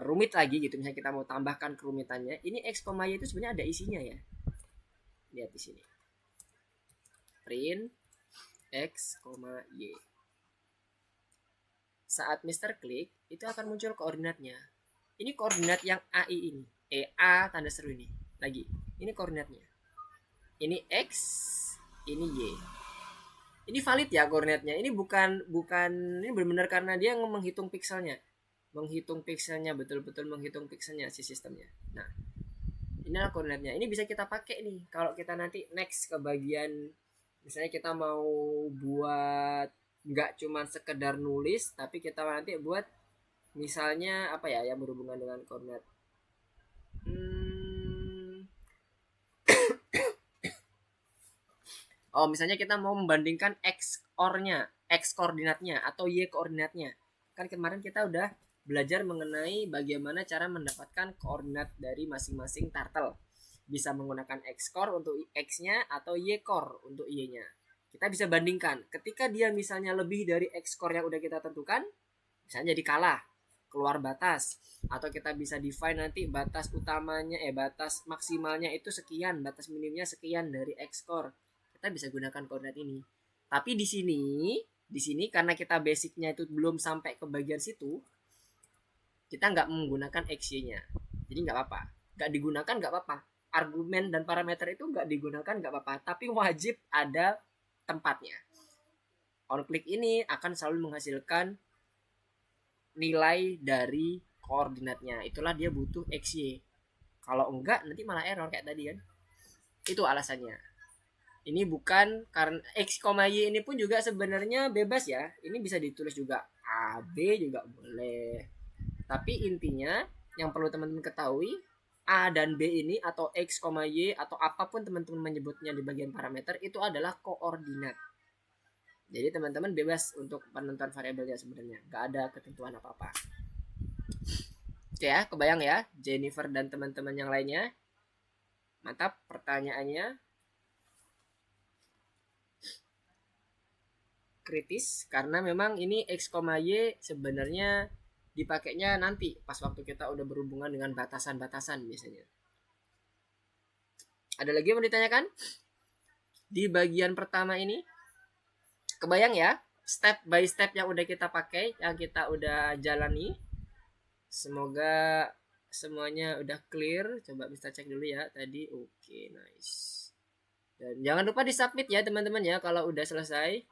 rumit lagi gitu, misalnya kita mau tambahkan kerumitannya, ini X, Y itu sebenarnya ada isinya ya. Lihat di sini. Print X, Y. Saat Mister klik, itu akan muncul koordinatnya. Ini koordinat yang AI ini. A tanda seru ini. Lagi. Ini koordinatnya. Ini X, ini Y. Ini valid ya koordinatnya. Ini bukan ini benar-benar karena dia menghitung pikselnya. Betul-betul menghitung pikselnya si sistemnya. Nah, inilah koordinatnya. Ini bisa kita pakai nih kalau kita nanti next ke bagian misalnya kita mau buat nggak cuma sekedar nulis tapi kita nanti buat misalnya apa ya yang berhubungan dengan koordinat. Oh, misalnya kita mau membandingkan X koordinatnya atau Y koordinatnya. Kan kemarin kita udah belajar mengenai bagaimana cara mendapatkan koordinat dari masing-masing turtle. Bisa menggunakan X core untuk X-nya atau Y core untuk Y-nya. Kita bisa bandingkan. Ketika dia misalnya lebih dari X core yang udah kita tentukan, misalnya jadi kalah, keluar batas. Atau kita bisa define nanti batas utamanya, batas maksimalnya itu sekian, batas minimnya sekian dari X core. Kita bisa gunakan koordinat ini. Tapi di sini karena kita basicnya itu belum sampai ke bagian situ, kita nggak menggunakan XY-nya. Jadi nggak apa-apa. Nggak digunakan nggak apa-apa. Argumen dan parameter itu nggak digunakan nggak apa-apa. Tapi wajib ada tempatnya. OnClick ini akan selalu menghasilkan nilai dari koordinatnya. Itulah dia butuh XY. Kalau enggak nanti malah error kayak tadi kan. Itu alasannya. Ini bukan karena X, Y ini pun juga sebenarnya bebas ya. Ini bisa ditulis juga A, B juga boleh. Tapi intinya yang perlu teman-teman ketahui, A dan B ini atau X, Y atau apapun teman-teman menyebutnya di bagian parameter itu adalah koordinat. Jadi teman-teman bebas untuk penentuan variabelnya sebenarnya. Gak ada ketentuan apa-apa. Oke ya, kebayang ya Jennifer dan teman-teman yang lainnya. Mantap pertanyaannya. Kritis karena memang ini X, Y sebenarnya dipakainya nanti pas waktu kita udah berhubungan dengan batasan-batasan biasanya. Ada lagi yang mau ditanyakan? Di bagian pertama ini kebayang ya step by step yang udah kita pakai, yang kita udah jalani. Semoga semuanya udah clear. Coba bisa cek dulu ya tadi. Oke, nice. Dan jangan lupa di submit ya teman-teman ya kalau udah selesai.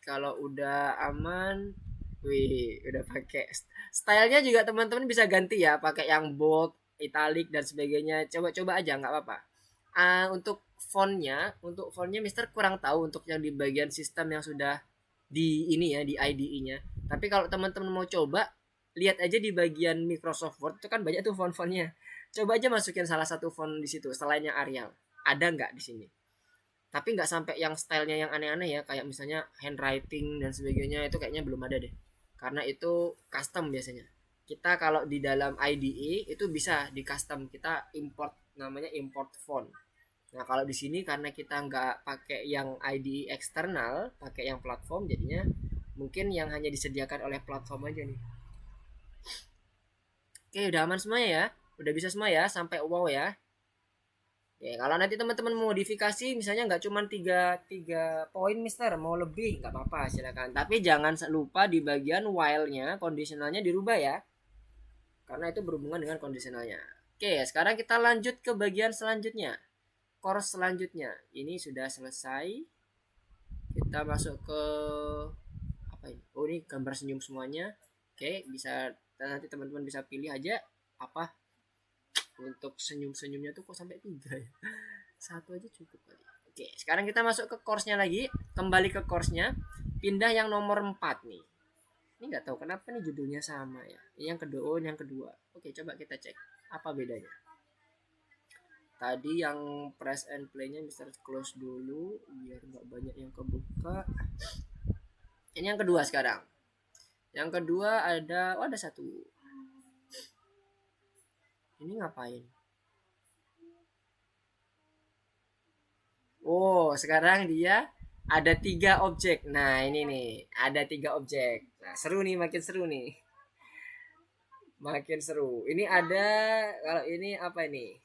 Kalau udah aman, wih, udah pakai stylenya juga teman-teman bisa ganti ya, pakai yang bold, italic dan sebagainya. Coba-coba aja nggak apa-apa. Untuk fontnya Mister kurang tahu untuk yang di bagian sistem yang sudah di ini ya di IDE-nya. Tapi kalau teman-teman mau coba, lihat aja di bagian Microsoft Word itu kan banyak tuh font-fontnya. Coba aja masukin salah satu font di situ selainnya Arial. Ada nggak di sini? Tapi nggak sampai yang stylenya yang aneh-aneh ya, kayak misalnya handwriting dan sebagainya, itu kayaknya belum ada deh, karena itu custom biasanya. Kita kalau di dalam IDE itu bisa di custom, kita import, namanya import font. Nah kalau di sini karena kita nggak pakai yang IDE eksternal, pakai yang platform, jadinya mungkin yang hanya disediakan oleh platform aja nih. Oke, udah aman semua ya, udah bisa semua ya, sampai wow ya. Oke, kalau nanti teman-teman modifikasi misalnya nggak cuma tiga tiga poin Mister, mau lebih nggak apa-apa silakan. Tapi jangan lupa di bagian while-nya, kondisionalnya dirubah ya. Karena itu berhubungan dengan kondisionalnya. Oke, sekarang kita lanjut ke bagian selanjutnya. Course selanjutnya. Ini sudah selesai. Kita masuk ke apa ini? Oh, ini gambar senyum semuanya. Oke, bisa nanti teman-teman bisa pilih aja apa untuk senyum-senyumnya tuh kok sampai 3 ya. Satu aja cukup kali. Oke, sekarang kita masuk ke course-nya lagi. Kembali ke course-nya. Pindah yang nomor 4 nih. Ini nggak tahu kenapa nih judulnya sama ya. Ini yang kedua, oh yang kedua. Oke, coba kita cek apa bedanya. Tadi yang press and play-nya Mister close dulu biar nggak banyak yang kebuka. Ini yang kedua sekarang. Yang kedua ada, oh ada satu. Ini ngapain? Oh, sekarang dia ada 3 objek. Nah, ini nih, ada 3 objek. Nah, seru nih, makin seru nih. Makin seru. Ini ada, kalau ini apa ini?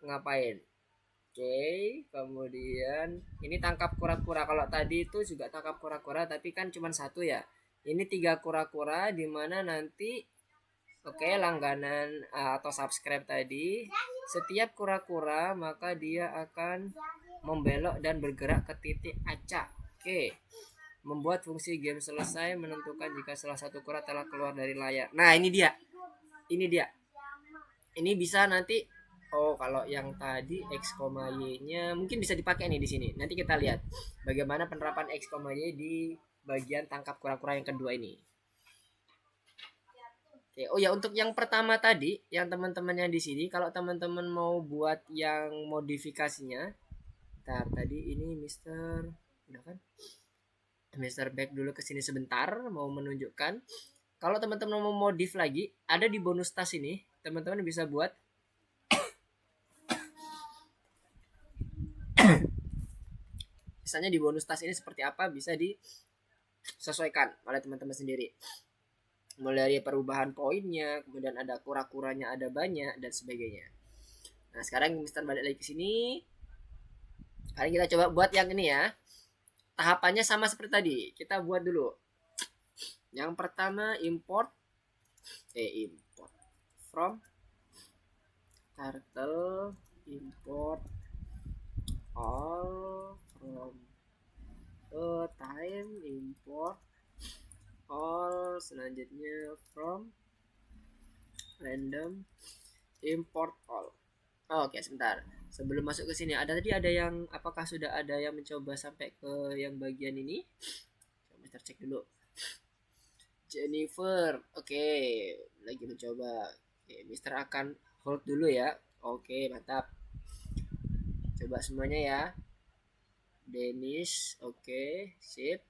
Ngapain? Oke, kemudian ini tangkap kura-kura. Kalau tadi itu juga tangkap kura-kura, tapi kan cuma satu ya. Ini 3 kura-kura di mana nanti, oke, langganan atau subscribe tadi, setiap kura-kura maka dia akan membelok dan bergerak ke titik acak. Oke. Membuat fungsi game selesai, menentukan jika salah satu kura telah keluar dari layar. Nah, ini dia. Ini dia. Ini bisa nanti, oh kalau yang tadi X, Y-nya mungkin bisa dipakai nih di sini. Nanti kita lihat bagaimana penerapan X, Y di bagian tangkap kura-kura yang kedua ini. Oke, oh ya untuk yang pertama tadi, yang teman-teman yang di sini, kalau teman-teman mau buat yang modifikasinya, ntar tadi ini Mister, udah kan? Mister back dulu ke sini sebentar, mau menunjukkan. Kalau teman-teman mau modif lagi, ada di bonus tas ini, teman-teman bisa buat. Misalnya di bonus tas ini seperti apa bisa disesuaikan oleh teman-teman sendiri. Mulai dari perubahan poinnya, kemudian ada kura-kuranya ada banyak dan sebagainya. Nah sekarang Mister balik lagi ke sini. Sekarang kita coba buat yang ini ya. Tahapannya sama seperti tadi. Kita buat dulu. Yang pertama import from turtle, import all from time, import all, selanjutnya from random, import all. Oke, sebentar. Sebelum masuk ke sini, ada yang, apakah sudah ada yang mencoba sampai ke yang bagian ini? Coba kita cek dulu. Jennifer, oke, lagi mencoba. Oke, Mister akan hold dulu ya. Oke, mantap. Coba semuanya ya. Dennis, oke, sip.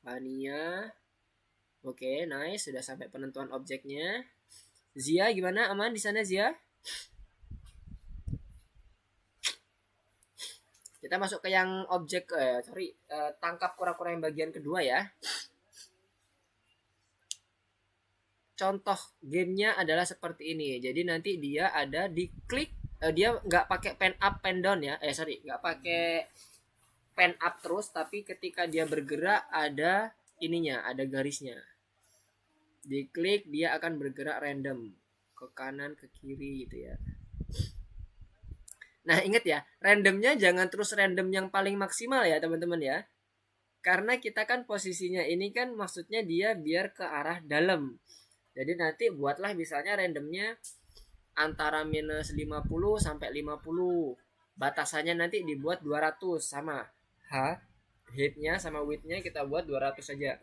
Vania, oke, nice, sudah sampai penentuan objeknya. Zia gimana, aman di sana Zia? Kita masuk ke yang objek, tangkap kura-kura yang bagian kedua ya. Contoh gamenya adalah seperti ini. Jadi nanti dia ada di klik, dia nggak pakai pen up, pen down ya. Nggak pakai pen up terus, tapi ketika dia bergerak ada ininya, ada garisnya. Diklik dia akan bergerak random ke kanan ke kiri gitu ya. Nah, ingat ya, randomnya jangan terus random yang paling maksimal ya, teman-teman ya. Karena kita kan posisinya ini kan maksudnya dia biar ke arah dalam. Jadi nanti buatlah misalnya randomnya antara minus 50 sampai 50. Batasannya nanti dibuat 200 sama heightnya sama widthnya kita buat 200 saja.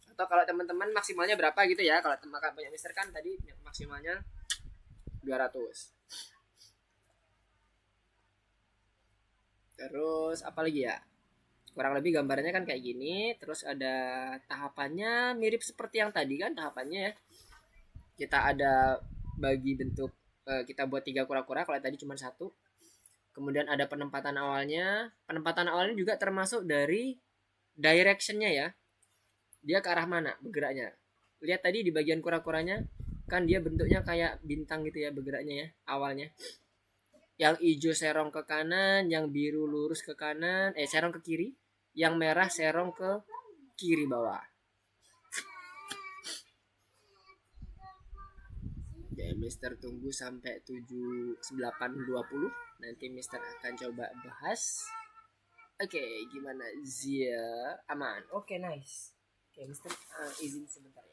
Atau kalau teman-teman maksimalnya berapa gitu ya, kalau makan punya Mister kan tadi maksimalnya 200. Terus apa lagi ya, kurang lebih gambarnya kan kayak gini. Terus ada tahapannya mirip seperti yang tadi kan tahapannya ya, kita ada bagi bentuk, kita buat 3 kura-kura, kalau tadi cuma satu. Kemudian ada penempatan awalnya juga termasuk dari directionnya ya, dia ke arah mana bergeraknya. Lihat tadi di bagian kura-kuranya kan dia bentuknya kayak bintang gitu ya bergeraknya ya awalnya. Yang hijau serong ke kanan, yang biru lurus ke kanan, serong ke kiri, yang merah serong ke kiri bawah. Oke, Mister tunggu sampai 78.20. Nanti Mister akan coba bahas. Oke, gimana Zia? Aman. Oke, nice. Oke, Mister izin sebentar ya.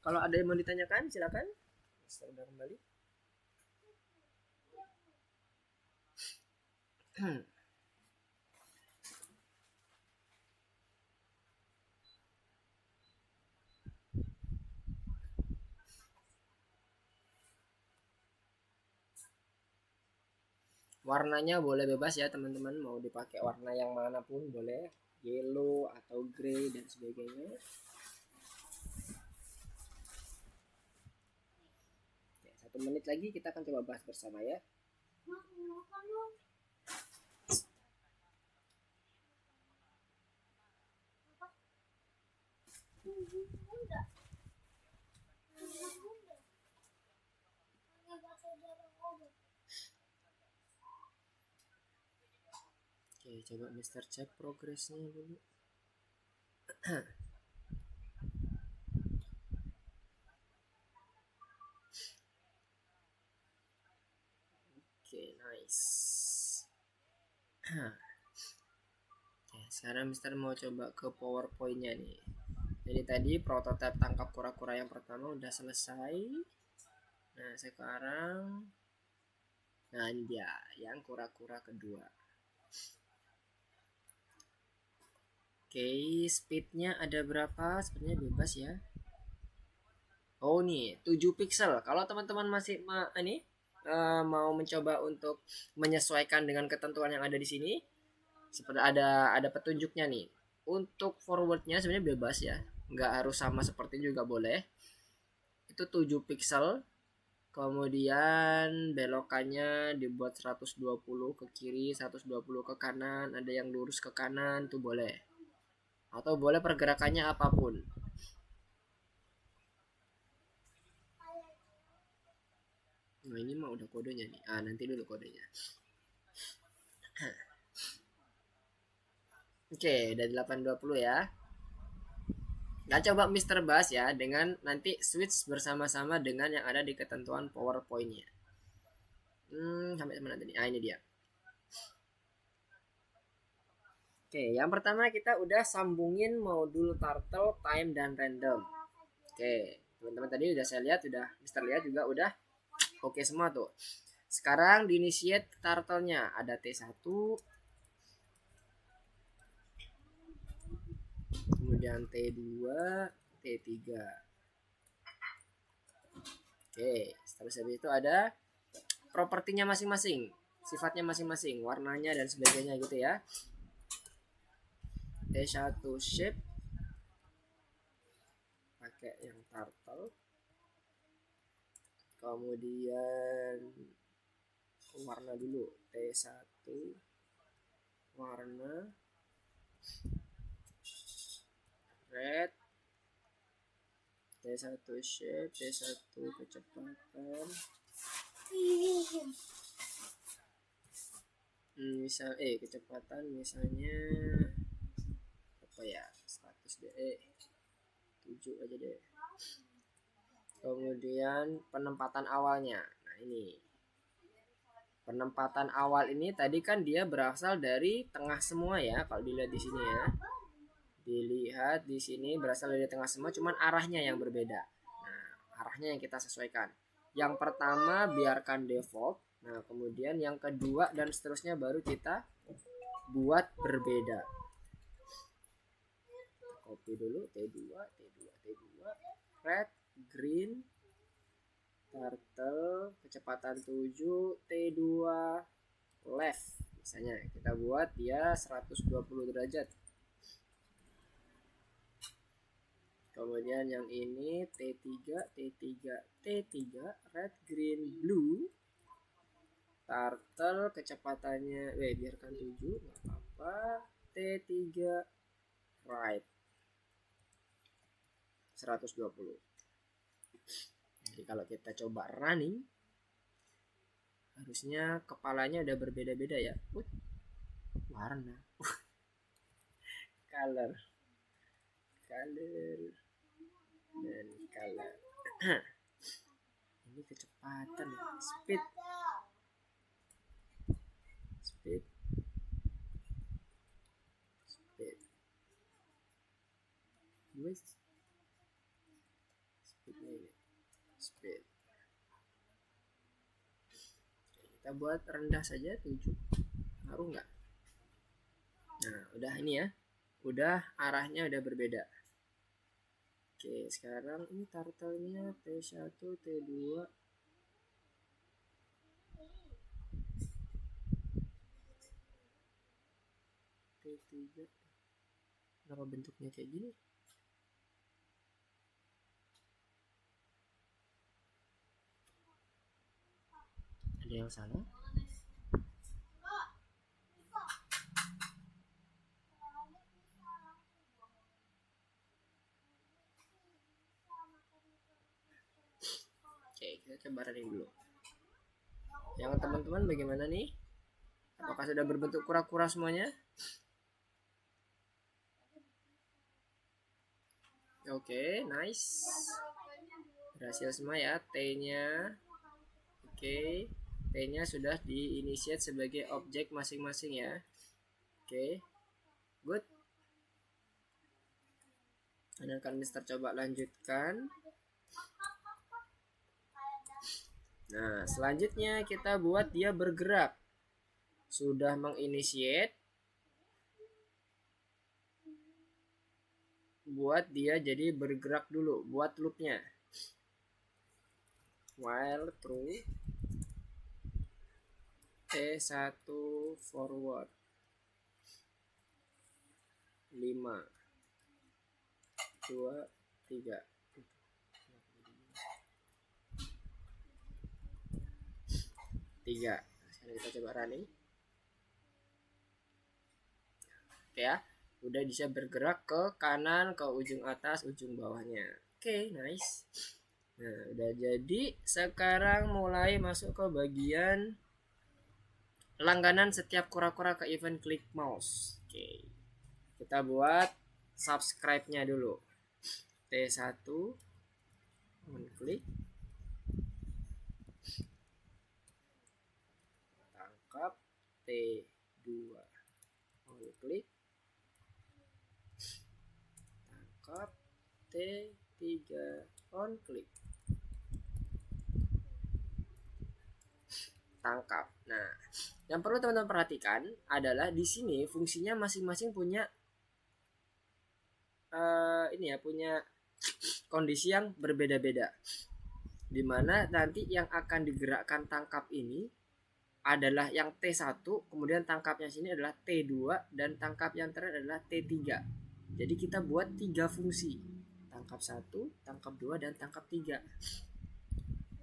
Kalau ada yang mau ditanyakan silakan. Mister udah kembali. Warnanya boleh bebas ya teman-teman, mau dipakai warna yang manapun boleh, yellow atau grey dan sebagainya. Oke, 1 menit lagi kita akan coba bahas bersama ya. Oke, coba Mister cek progresnya dulu. Oke, nice. Oke, sekarang Mister mau coba ke PowerPoint-nya nih. Jadi tadi prototipe tangkap kura-kura yang pertama udah selesai. Nah, sekarang ini dia yang kura-kura kedua. Oke, speednya ada berapa? Sebenarnya bebas ya. Oh nih, 7 pixel. Kalau teman-teman masih mau mencoba untuk menyesuaikan dengan ketentuan yang ada di sini, seperti ada petunjuknya nih. Untuk forwardnya sebenarnya bebas ya, nggak harus sama seperti juga boleh. Itu 7 pixel. Kemudian belokannya dibuat 120 ke kiri, 120 ke kanan, ada yang lurus ke kanan tuh boleh. Atau boleh pergerakannya apapun. Nah ini mah udah kodenya nih. Nanti dulu kodenya. Oke, udah 8.20 ya. Nah, coba Mister bahas ya dengan nanti switch bersama-sama dengan yang ada di ketentuan PowerPoint-nya. Sampai mana tadi? Ini dia. Oke, yang pertama kita udah sambungin modul turtle, time, dan random. Oke, teman-teman tadi udah saya lihat, udah Mister lihat juga udah oke semua tuh. Sekarang di initiate turtle-nya ada T1, kemudian T2, T3. Oke, setelah itu ada propertinya masing-masing, sifatnya masing-masing, warnanya dan sebagainya gitu ya. T1 shape pakai yang turtle, kemudian warna dulu, T1 warna red, T1 shape, T1 kecepatan, misal kecepatan misalnya apa ya, 100 deh, 7 aja deh. Kemudian penempatan awalnya, nah ini penempatan awal ini tadi kan dia berasal dari tengah semua ya, kalau dilihat di sini ya, dilihat di sini berasal dari tengah semua, cuman arahnya yang berbeda. Nah, arahnya yang kita sesuaikan. Yang pertama biarkan default, nah kemudian yang kedua dan seterusnya baru kita buat berbeda. Copy dulu T2 red, green, turtle, kecepatan 7, T2 left. Misalnya kita buat dia 120 derajat. Kemudian yang ini T3 red, green, blue, turtle kecepatannya biarkan 7 nggak apa-apa, T3 right 120. Jadi kalau kita coba running, harusnya kepalanya udah berbeda-beda ya. Warna color dan color. Ini kecepatan, speed speed. Kita buat rendah saja 7, ngaruh nggak? Nah udah ini ya, udah arahnya udah berbeda. Oke, sekarang ini turtle-nya T1 T2 T3. Kenapa bentuknya kayak gini? Ada yang salah? Oke, kita coba running dulu. Yang teman-teman bagaimana nih? Apakah sudah berbentuk kura-kura semuanya? Oke, nice. Berhasil semua ya T-nya. Oke, T-nya sudah di-initiate sebagai objek masing-masing ya. Oke, good. Dan akan Mister coba lanjutkan. Nah, selanjutnya kita buat dia bergerak. Sudah menginitiate, buat dia jadi bergerak dulu, buat loopnya. While true, T1 forward 5 2 3. Sekarang kita coba running. Oke ya, udah bisa bergerak ke kanan, ke ujung atas, ujung bawahnya. Oke, nice. Nah, udah jadi. Sekarang mulai masuk ke bagian langganan setiap kura-kura ke event klik mouse. Oke, kita buat subscribe-nya dulu. T1 on klik, tangkap, T2 on klik, tangkap, T3 on klik, tangkap. Nah, yang perlu teman-teman perhatikan adalah di sini fungsinya masing-masing punya punya kondisi yang berbeda-beda. Dimana nanti yang akan digerakkan tangkap ini adalah yang T1, kemudian tangkapnya sini adalah T2, dan tangkap yang terakhir adalah T3. Jadi kita buat 3 fungsi, tangkap 1, tangkap 2, dan tangkap 3.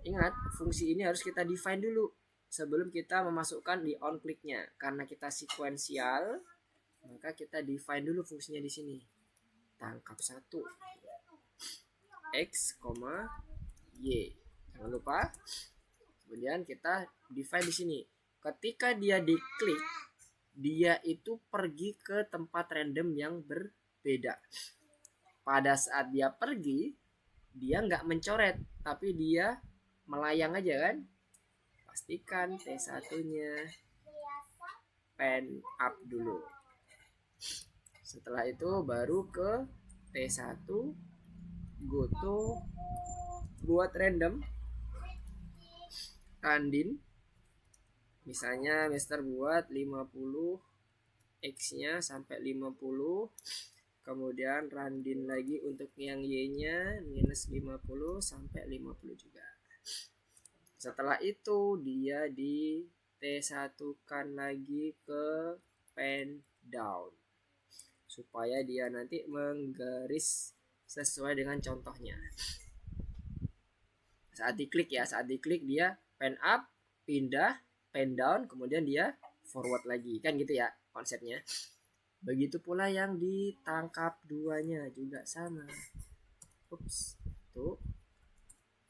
Ingat, fungsi ini harus kita define dulu sebelum kita memasukkan di on clicknya. Karena kita sekuensial, maka kita define dulu fungsinya di sini. Tangkap 1 X, Y. Jangan lupa. Kemudian kita define di sini. Ketika dia diklik, dia itu pergi ke tempat random yang berbeda. Pada saat dia pergi, dia nggak mencoret, tapi dia melayang aja kan. Pastikan T1-nya pen up dulu. Setelah itu baru ke T1, go to buat random randin. Misalnya Mister buat 50 X-nya sampai 50. Kemudian randin lagi untuk yang Y-nya minus 50 sampai 50 juga. Setelah itu dia di T1-kan lagi ke pen down. Supaya dia nanti menggaris sesuai dengan contohnya. Saat diklik dia pen up, pindah, pen down, kemudian dia forward lagi. Kan gitu ya konsepnya. Begitu pula yang ditangkap 2-nya juga sama. Ups, tuh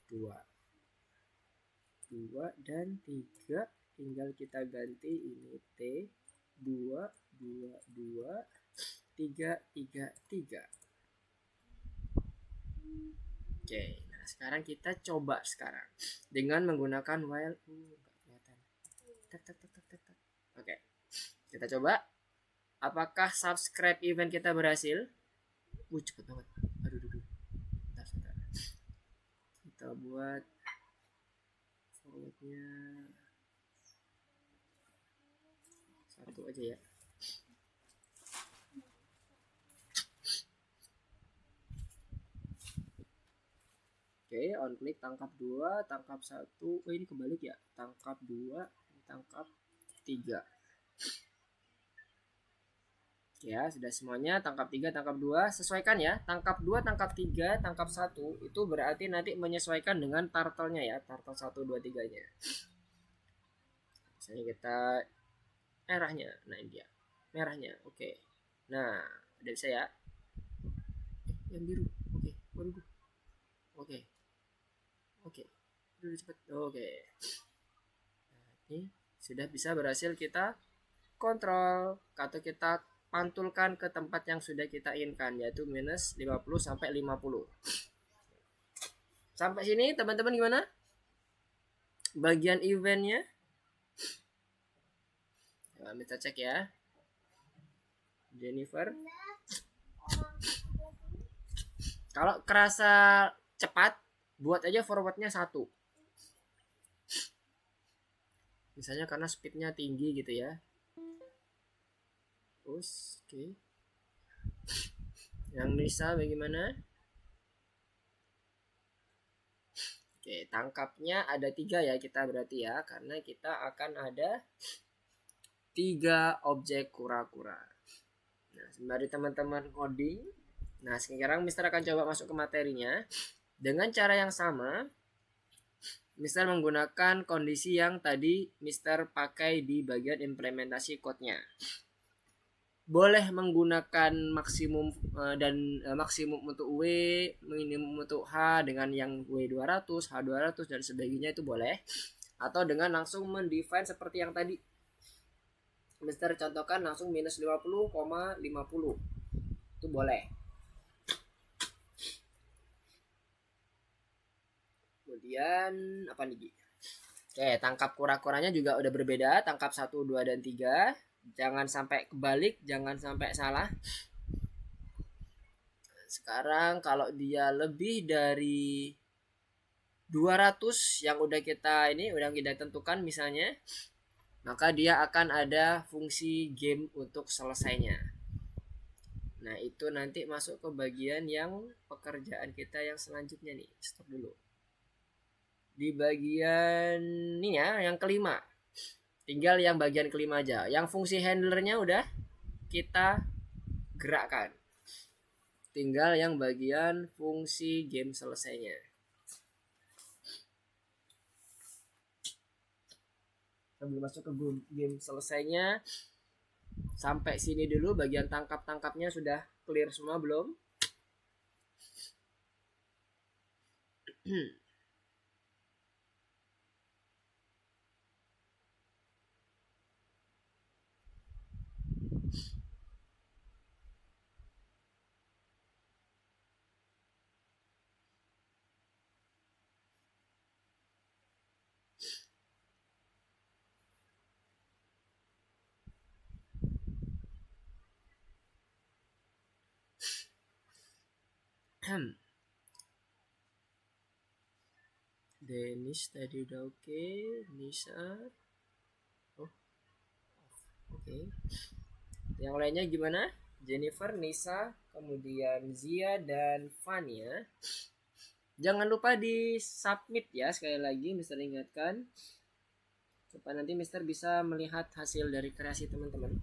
2 dan 3 tinggal kita ganti ini T 2 2 2 3 3 3. Oke, nah sekarang kita coba dengan menggunakan while. Nggak kelihatan. Oke, kita coba. Apakah subscribe event kita berhasil? Cepet banget. Aduh. Bentar. Kita buat formatnya 1 aja ya. Oke, on click tangkap 2, tangkap 1. Oh, ini kebalik ya. Tangkap 2, tangkap 3. Ya, sudah semuanya. Tangkap 3, tangkap 2. Sesuaikan ya. Tangkap 2, tangkap 3, tangkap 1. Itu berarti nanti menyesuaikan dengan turtle-nya ya. Turtle 1, 2, 3-nya. Misalnya kita merahnya. Nah, ini dia. Merahnya. Oke. Nah, udah bisa ya. Yang biru. Oke. Waduh. Oke. Udah cepet. Oke. Nah, ini sudah bisa berhasil kita kontrol atau kita pantulkan ke tempat yang sudah kita inginkan, yaitu minus 50 sampai 50. Sampai sini teman-teman gimana? Bagian eventnya? Coba kita cek ya. Jennifer. Kalau kerasa cepat, buat aja forwardnya 1. Misalnya karena speednya tinggi gitu ya. Oke. Yang Nisa bagaimana? Oke, tangkapnya ada 3 ya kita berarti ya, karena kita akan ada 3 objek kura-kura. Nah, sembari teman-teman coding, nah sekarang Mister akan coba masuk ke materinya dengan cara yang sama. Mister menggunakan kondisi yang tadi Mister pakai di bagian implementasi code-nya. Boleh menggunakan maksimum dan maksimum untuk W, minimum untuk H dengan yang W200, H200 dan sebagainya itu boleh. Atau dengan langsung mendefine seperti yang tadi. Mister contohkan langsung minus 50,50. Itu boleh. Kemudian apa nih? Oke, tangkap kura-kuranya juga udah berbeda. Tangkap 1, 2, dan 3. Jangan sampai kebalik, jangan sampai salah. Sekarang kalau dia lebih dari 200 yang udah kita tentukan misalnya, maka dia akan ada fungsi game untuk selesainya. Nah, itu nanti masuk ke bagian yang pekerjaan kita yang selanjutnya nih. Stop dulu. di bagian ini ya, yang kelima. Tinggal yang bagian kelima aja. Yang fungsi handlernya udah kita gerakkan. Tinggal yang bagian fungsi game selesainya. Sebelum masuk ke game selesainya, sampai sini dulu bagian tangkap-tangkapnya sudah clear semua belum? Denis tadi udah oke. Nisa, oh oke. Yang lainnya gimana? Jennifer, Nisa, kemudian Zia dan Fania. Jangan lupa di submit ya, sekali lagi Mister ingatkan, supaya nanti Mister bisa melihat hasil dari kreasi teman-teman.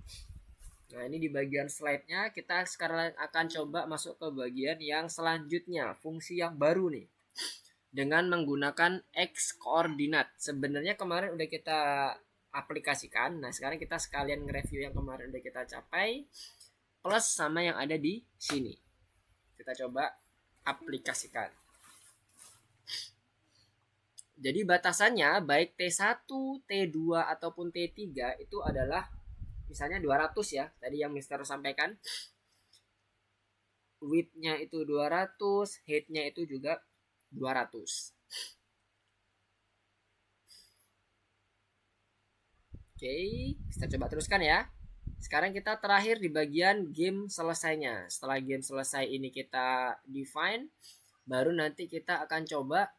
Nah, ini di bagian slide-nya kita sekarang akan coba masuk ke bagian yang selanjutnya, fungsi yang baru nih. Dengan menggunakan X koordinat. Sebenarnya kemarin udah kita aplikasikan. Nah, sekarang kita sekalian nge-review yang kemarin udah kita capai plus sama yang ada di sini. Kita coba aplikasikan. Jadi batasannya baik T1, T2 ataupun T3 itu adalah misalnya 200 ya. Tadi yang Mister sampaikan. Width-nya itu 200, height-nya itu juga 200. Oke, kita coba teruskan ya. Sekarang kita terakhir di bagian game selesainya. Setelah game selesai ini kita define, baru nanti kita akan coba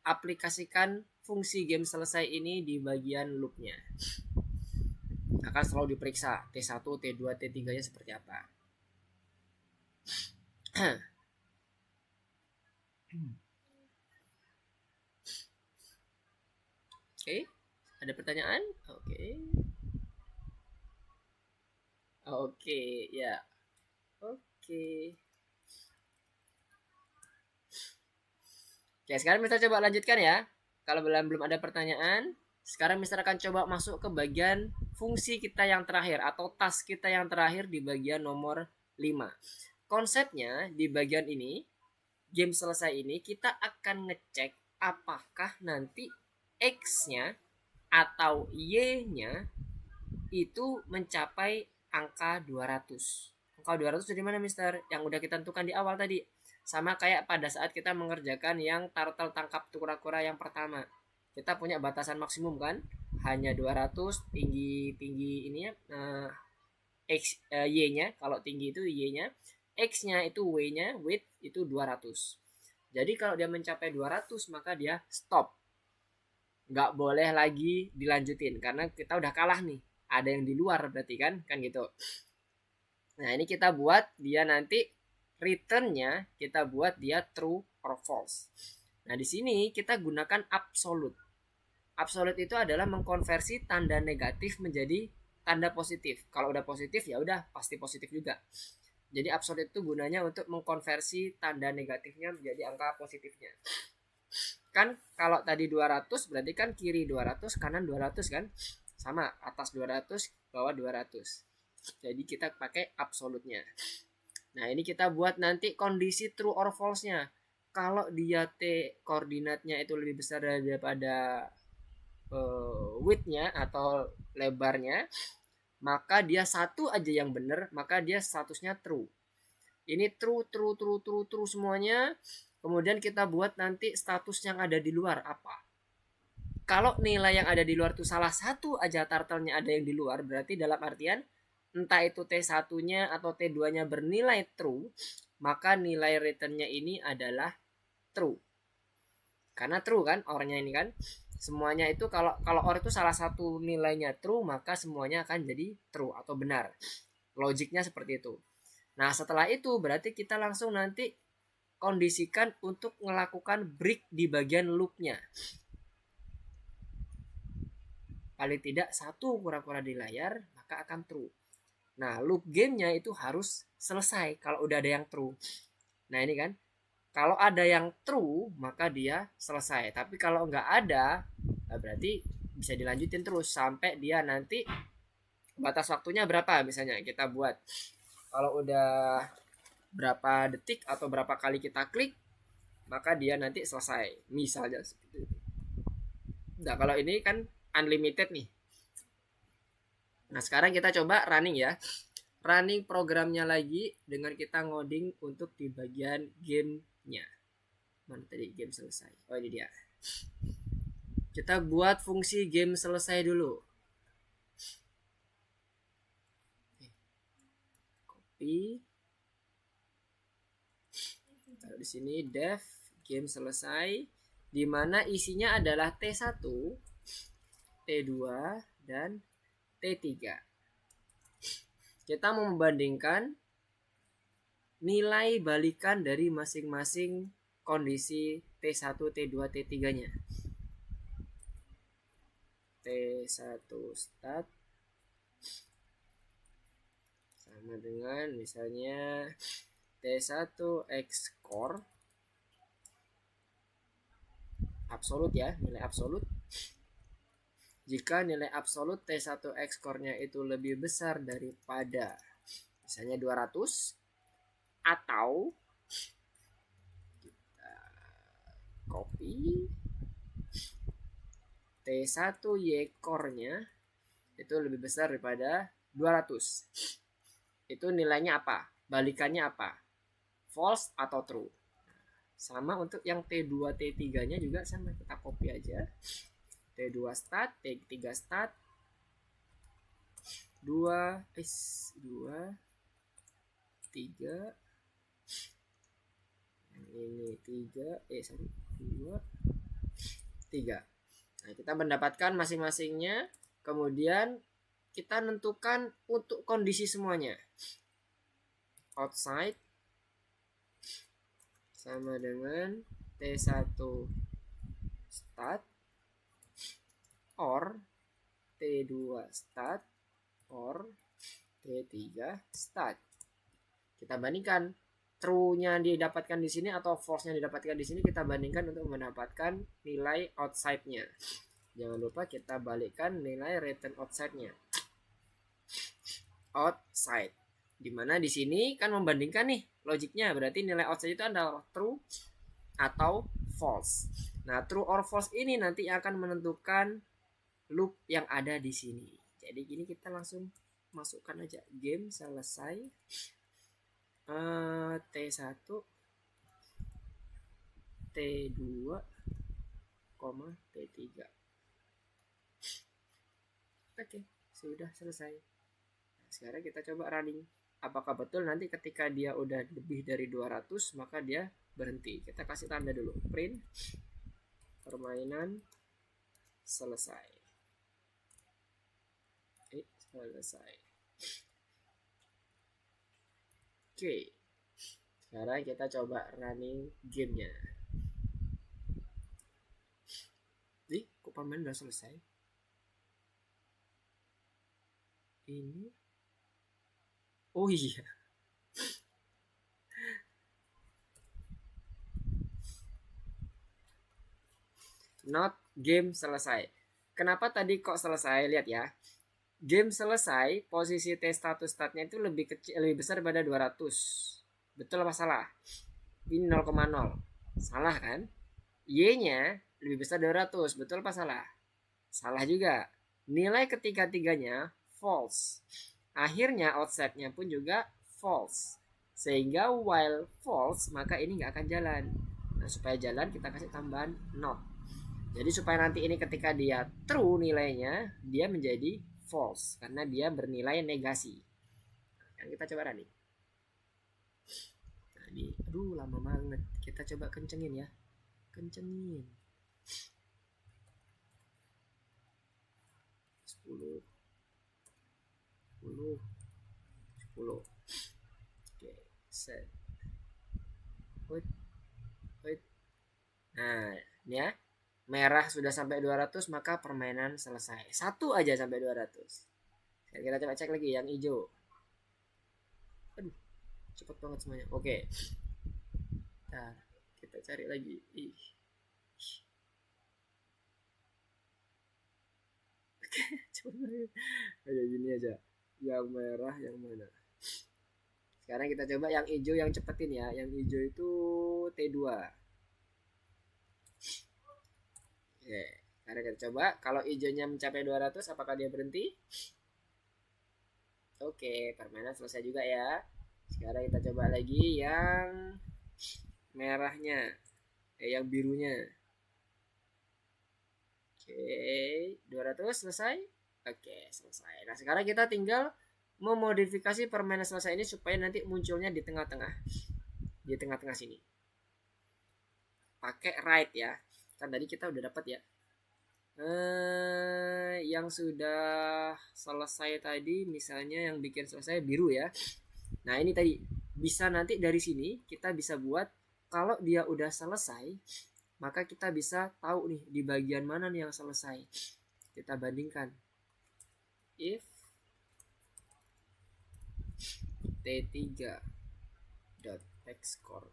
aplikasikan fungsi game selesai ini di bagian loopnya. Akan selalu diperiksa T1, T2, T3 nya seperti apa. Oke, ada pertanyaan? Oke, ya. Oke, sekarang Mister coba lanjutkan ya. Kalau belum ada pertanyaan, sekarang Mister akan coba masuk ke bagian fungsi kita yang terakhir atau task kita yang terakhir di bagian nomor 5. Konsepnya di bagian ini, game selesai ini kita akan ngecek apakah nanti X-nya atau Y-nya itu mencapai angka 200. Angka 200 dari mana, Mister? Yang udah kita tentukan di awal tadi. Sama kayak pada saat kita mengerjakan yang turtle tangkap kura-kura yang pertama. Kita punya batasan maksimum kan? Hanya 200 tinggi ininya Y-nya, kalau tinggi itu Y-nya, X-nya itu W-nya, width itu 200. Jadi kalau dia mencapai 200 maka dia stop. Nggak boleh lagi dilanjutin karena kita udah kalah nih. Ada yang di luar berarti kan gitu. Nah, ini kita buat dia nanti returnnya kita buat dia true or false. Nah, di sini kita gunakan absolute. Absolute itu adalah mengkonversi tanda negatif menjadi tanda positif. Kalau udah positif ya udah pasti positif juga. Jadi absolute itu gunanya untuk mengkonversi tanda negatifnya menjadi angka positifnya. Kan kalau tadi 200 berarti kan kiri 200, kanan 200 kan? Sama, atas 200, bawah 200. Jadi kita pakai absolutnya. Nah, ini kita buat nanti kondisi true or false-nya. Kalau dia T koordinatnya itu lebih besar daripada width-nya atau lebarnya, maka dia satu aja yang benar, maka dia statusnya true. Ini true semuanya. Kemudian kita buat nanti status yang ada di luar apa. Kalau nilai yang ada di luar itu salah satu aja turtle-nya ada yang di luar, berarti dalam artian entah itu T1-nya atau T2-nya bernilai true, maka nilai return-nya ini adalah true. Karena true kan or-nya ini kan. Semuanya itu kalau or itu salah satu nilainya true, maka semuanya akan jadi true atau benar. Logiknya seperti itu. Nah, setelah itu berarti kita langsung nanti kondisikan untuk melakukan break di bagian loop-nya. paling tidak satu kura-kura di layar, maka akan true. Nah, loop gamenya itu harus selesai kalau udah ada yang true. Nah, ini kan, kalau ada yang true, maka dia selesai. Tapi kalau nggak ada, berarti bisa dilanjutin terus sampai dia nanti batas waktunya berapa. Misalnya kita buat, kalau udah berapa detik atau berapa kali kita klik, maka dia nanti selesai. Misalnya seperti itu. Nah, kalau ini kan unlimited nih. Nah, sekarang kita coba running ya. Running programnya lagi dengan kita ngoding untuk di bagian gamenya. Mana tadi game selesai? Oh, ini dia. Kita buat fungsi game selesai dulu. Copy. Taruh di sini dev game selesai, di mana isinya adalah T1, T2 dan T3. Kita mau membandingkan nilai balikan dari masing-masing kondisi T1, T2, T3-nya. T1 start sama dengan misalnya T1 X core absolut ya, nilai absolut. Jika nilai absolut T1 X core-nya itu lebih besar daripada misalnya 200, atau kita copy T1 Y core-nya itu lebih besar daripada 200. Itu nilainya apa? Balikannya apa? False atau true? Sama untuk yang T2 T3-nya juga sama, kita copy aja. T2 start, T3 start. 2 3. Yang ini 3, 2 3. Nah, kita mendapatkan masing-masingnya. Kemudian kita tentukan untuk kondisi semuanya. Outside sama dengan T1 start or T2 start or T3 start. Kita bandingkan true-nya didapatkan di sini atau false-nya didapatkan di sini, kita bandingkan untuk mendapatkan nilai outside-nya. Jangan lupa kita balikkan nilai return outside-nya. Outside. Dimana di sini kan membandingkan nih logiknya, berarti nilai outside itu adalah true atau false. Nah, true or false ini nanti akan menentukan loop yang ada di sini. Jadi gini, kita langsung masukkan aja game selesai T1 T2, T3. Oke, sudah selesai. Nah, sekarang kita coba running. Apakah betul nanti ketika dia udah lebih dari 200 maka dia berhenti. Kita kasih tanda dulu, print permainan selesai. Selesai. Oke, sekarang kita coba running gamenya. Kok permainan udah selesai? Ini, oh iya, not game selesai. Kenapa tadi kok selesai? Lihat ya, game selesai, posisi T status startnya itu lebih kecil, lebih besar daripada 200. Betul apa salah? Ini 0,0. Salah kan? Y-nya lebih besar dari 200. Betul apa salah? Salah juga. Nilai ketiga-tiganya false. Akhirnya outside-nya pun juga false. Sehingga while false, maka ini nggak akan jalan. Nah, supaya jalan kita kasih tambahan not. Jadi supaya nanti ini ketika dia true nilainya, dia menjadi false karena dia bernilai negasi. Nah, kita coba nih. Nah, ini aduh lama banget. Kita coba kencengin ya. Kencengin. 10 Oke, set. Wait. Nah, ini ya. merah sudah sampai 200, maka permainan selesai. Satu aja sampai 200. Kita coba cek lagi yang hijau. Aduh, cepet banget semuanya. Oke. Nah, kita cari lagi. Ih. Cepet banget. Ayo gini aja. Yang merah yang mana? Sekarang kita coba yang hijau yang cepetin ya. Yang hijau itu T2. Oke. Sekarang kita coba. Kalau hijaunya mencapai 200, apakah dia berhenti? Oke, permainan selesai juga ya. Sekarang kita coba lagi yang merahnya. Yang birunya. Oke, 200 selesai. Oke, selesai. Nah, sekarang kita tinggal memodifikasi permainan selesai ini supaya nanti munculnya di tengah-tengah. Di tengah-tengah sini. Pakai right ya. Kan tadi kita udah dapat ya. Yang sudah selesai tadi, misalnya yang bikin selesai biru ya. Nah, ini tadi bisa nanti dari sini kita bisa buat kalau dia udah selesai, maka kita bisa tahu nih di bagian mana nih yang selesai. Kita bandingkan. If T3 dot xcore.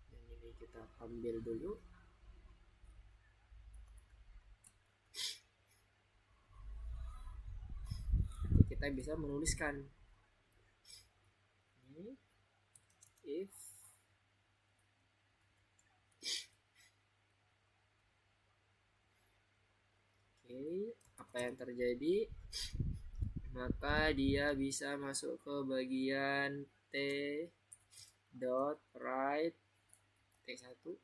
Yang ini kita ambil dulu. Nanti kita bisa menuliskan ini if apa yang terjadi, maka dia bisa masuk ke bagian T dot right T1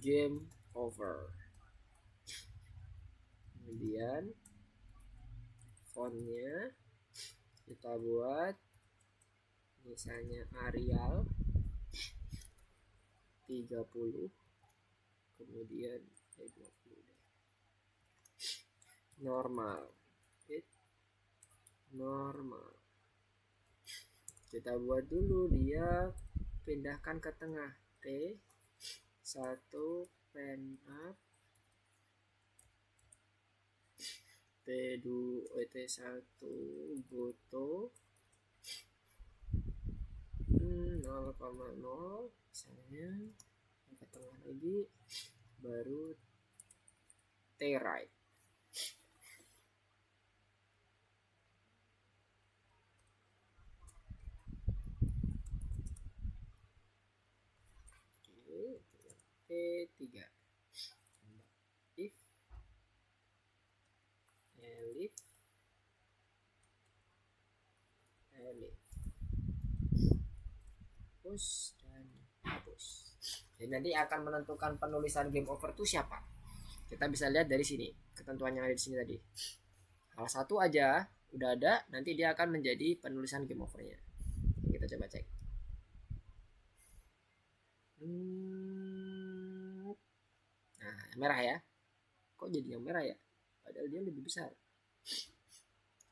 game over. Kemudian fontnya kita buat misalnya Arial 30, kemudian 20 deh. Normal. Normal. Kita buat dulu dia pindahkan ke tengah. T1 pen up, T2 T1 goto 0,0 misalnya, ke tengah lagi, baru T right. T3 if elif push dan hapus. Jadi nanti akan menentukan penulisan game over itu siapa. Kita bisa lihat dari sini ketentuan yang ada di sini tadi. Salah satu aja udah ada, nanti dia akan menjadi penulisan game overnya. Kita coba cek. Nah, merah ya. Kok jadi yang merah ya? Padahal dia lebih besar.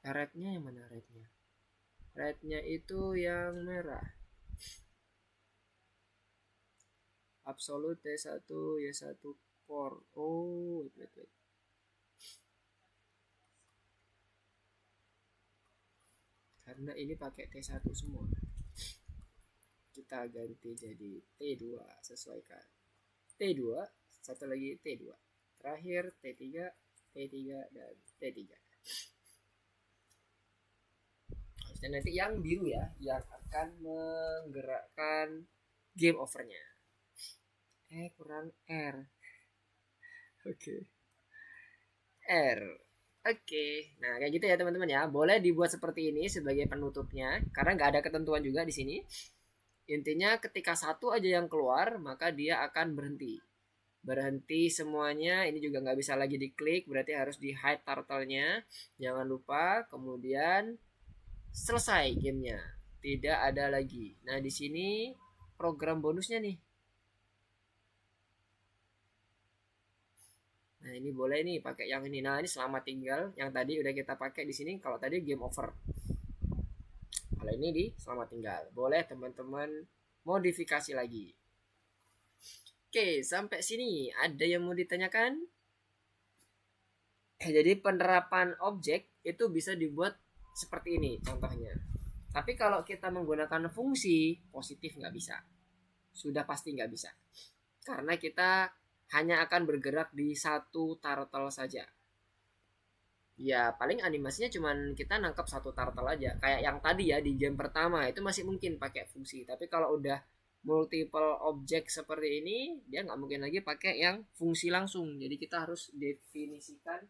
Rednya yang mana rednya? Rednya itu yang merah. Absolute T1 Y1 core. Oh, wait. Karena ini pakai T1 semua. Kita ganti jadi T2, sesuaikan. T2, satu lagi T2. Terakhir T3, T3 dan T3. Dan nanti yang biru ya, yang akan menggerakkan game overnya. Kurang R. Oke. R. Oke. Nah, kayak gitu ya teman-teman ya. Boleh dibuat seperti ini sebagai penutupnya, karena nggak ada ketentuan juga di sini. Intinya ketika satu aja yang keluar, maka dia akan berhenti. Berhenti semuanya. Ini juga nggak bisa lagi diklik, berarti harus di hide turtle-nya. Jangan lupa. Kemudian selesai gamenya, tidak ada lagi. Nah, di sini program bonusnya nih. Nah, ini boleh nih pakai yang ini. Nah, ini selamat tinggal yang tadi udah kita pakai di sini. Kalau tadi game over. Kalau ini di selamat tinggal. Boleh teman-teman modifikasi lagi. Oke, sampai sini ada yang mau ditanyakan? Jadi penerapan objek itu bisa dibuat seperti ini contohnya. Tapi kalau kita menggunakan fungsi positif nggak bisa. Sudah pasti nggak bisa. Karena kita hanya akan bergerak di satu turtle saja. Ya paling animasinya cuman kita nangkap satu turtle aja. Kayak yang tadi ya di game pertama itu masih mungkin pakai fungsi. Tapi kalau udah multiple objek seperti ini dia nggak mungkin lagi pakai yang fungsi langsung. Jadi kita harus definisikan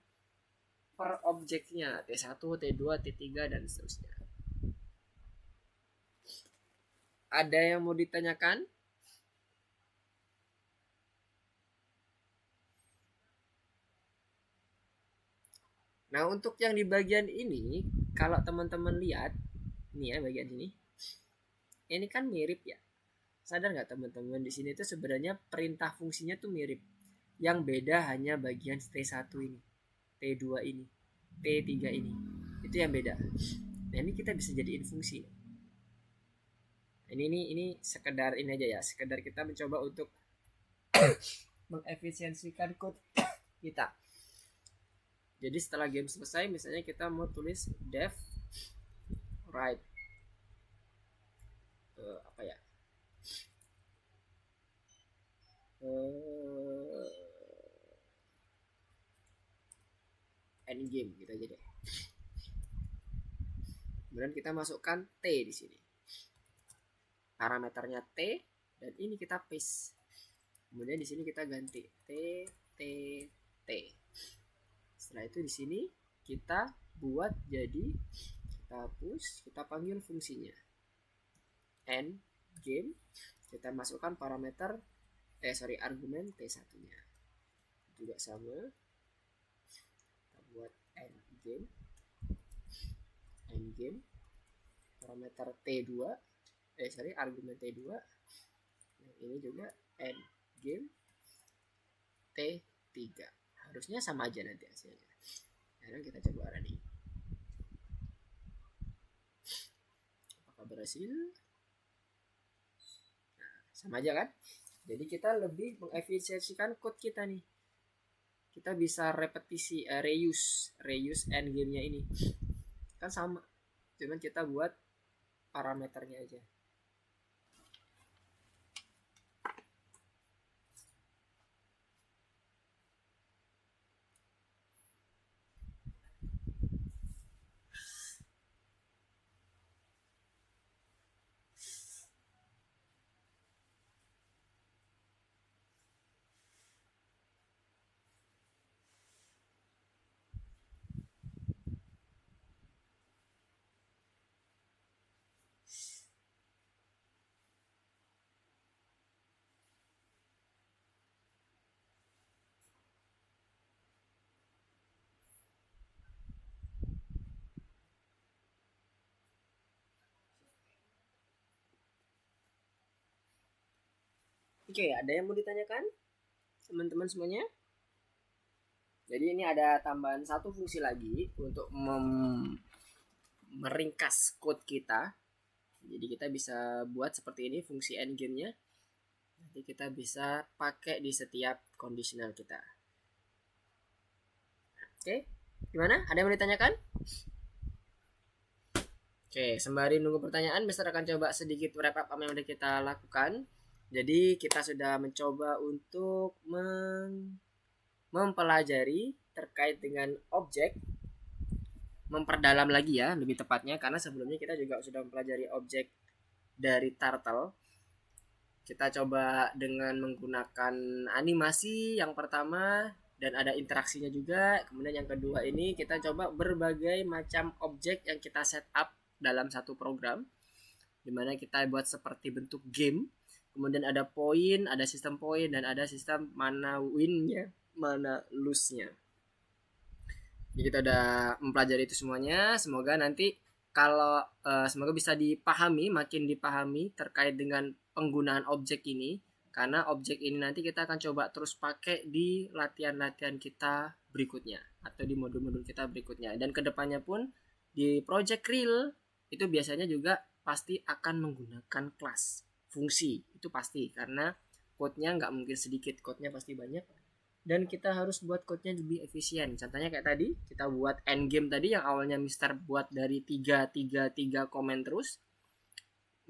per objeknya T1, T2, T3 dan seterusnya. Ada yang mau ditanyakan? Nah, untuk yang di bagian ini, kalau teman-teman lihat, nih ya bagian sini, ini kan mirip ya. Sadar nggak teman-teman di sini tuh sebenarnya perintah fungsinya tuh mirip. Yang beda hanya bagian T1 ini, T2 ini, T3 ini. Itu yang beda. Nah, ini kita bisa jadiin fungsi. Ini sekedar ini aja ya, sekedar kita mencoba untuk mengefisiensikan code kita. Jadi setelah game selesai, misalnya kita mau tulis def write apa ya? End game gitu aja deh. Kemudian kita masukkan T di sini. Parameternya T dan ini kita paste. Kemudian di sini kita ganti T T T. Setelah itu di sini kita buat jadi kita hapus, kita panggil fungsinya end game, kita masukkan parameter argumen T1 nya juga sama, kita buat end game parameter T2 argumen T2, yang ini juga end game T3. Harusnya sama aja nanti hasilnya. Sekarang kita coba running. Apakah berhasil? Nah, sama aja kan? Jadi kita lebih mengefisiensikan code kita nih. Kita bisa repetisi, reuse endgame-nya ini. Kan sama. Cuman kita buat parameternya aja. Oke, ada yang mau ditanyakan teman-teman semuanya? Jadi ini ada tambahan satu fungsi lagi untuk meringkas code kita. Jadi kita bisa buat seperti ini fungsi endgame-nya. Nanti kita bisa pakai di setiap conditional kita. Oke, gimana? Ada yang mau ditanyakan? Oke, sembari nunggu pertanyaan, Mister akan coba sedikit wrap up apa yang udah kita lakukan. Jadi kita sudah mencoba untuk mempelajari terkait dengan objek, memperdalam lagi ya lebih tepatnya, karena sebelumnya kita juga sudah mempelajari objek dari turtle. Kita coba dengan menggunakan animasi yang pertama dan ada interaksinya juga. Kemudian yang kedua ini kita coba berbagai macam objek yang kita set up dalam satu program, dimana kita buat seperti bentuk game. Kemudian ada poin, ada sistem poin, dan ada sistem mana win-nya, mana lose-nya. Jadi kita udah mempelajari itu semuanya. Semoga nanti kalau semoga bisa dipahami, makin dipahami terkait dengan penggunaan objek ini. karena objek ini nanti kita akan coba terus pakai di latihan-latihan kita berikutnya atau di modul-modul kita berikutnya, dan kedepannya pun di project real itu biasanya juga pasti akan menggunakan kelas fungsi, itu pasti, karena code-nya nggak mungkin sedikit, code-nya pasti banyak dan kita harus buat code-nya lebih efisien. Contohnya kayak tadi kita buat endgame tadi yang awalnya Mister buat dari 3 komen terus,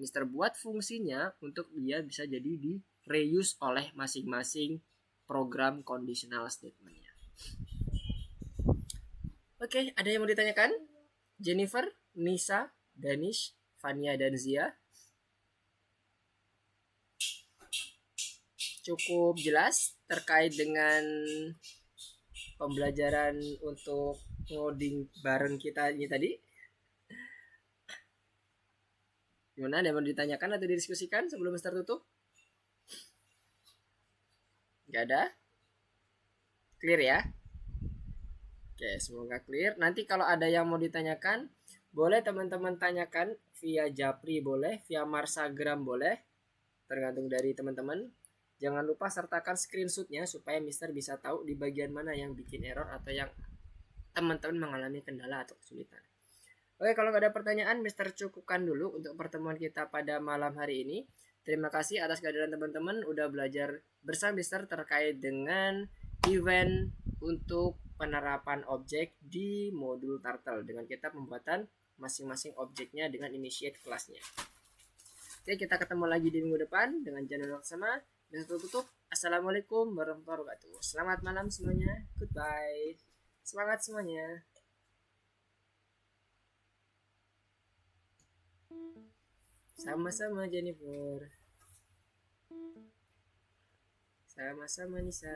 Mister buat fungsinya untuk dia bisa jadi di reuse oleh masing-masing program conditional statement-nya. Oke, ada yang mau ditanyakan? Jennifer, Nisa, Danish, Fania, dan Zia? Cukup jelas terkait dengan pembelajaran untuk ngoding bareng kita ini tadi? Gimana, ada yang mau ditanyakan atau didiskusikan sebelum Mister tutup? Gak ada? Clear ya? Oke, semoga clear. Nanti kalau ada yang mau ditanyakan, boleh teman-teman tanyakan via Japri boleh, via Marsagram boleh, tergantung dari teman-teman. Jangan lupa sertakan screenshotnya supaya Mister bisa tahu di bagian mana yang bikin error atau yang teman-teman mengalami kendala atau kesulitan. Oke, kalau nggak ada pertanyaan, Mister cukupkan dulu untuk pertemuan kita pada malam hari ini. Terima kasih atas kehadiran teman-teman udah belajar bersama Mister terkait dengan event untuk penerapan objek di modul Turtle dengan kita pembuatan masing-masing objeknya dengan initiate kelasnya. Oke, kita ketemu lagi di minggu depan dengan channel yang sama. Dan tutup. Assalamualaikum warahmatullahi wabarakatuh. Selamat malam semuanya. Goodbye. Semangat semuanya. Sama-sama Jennifer. Sama-sama Nisa.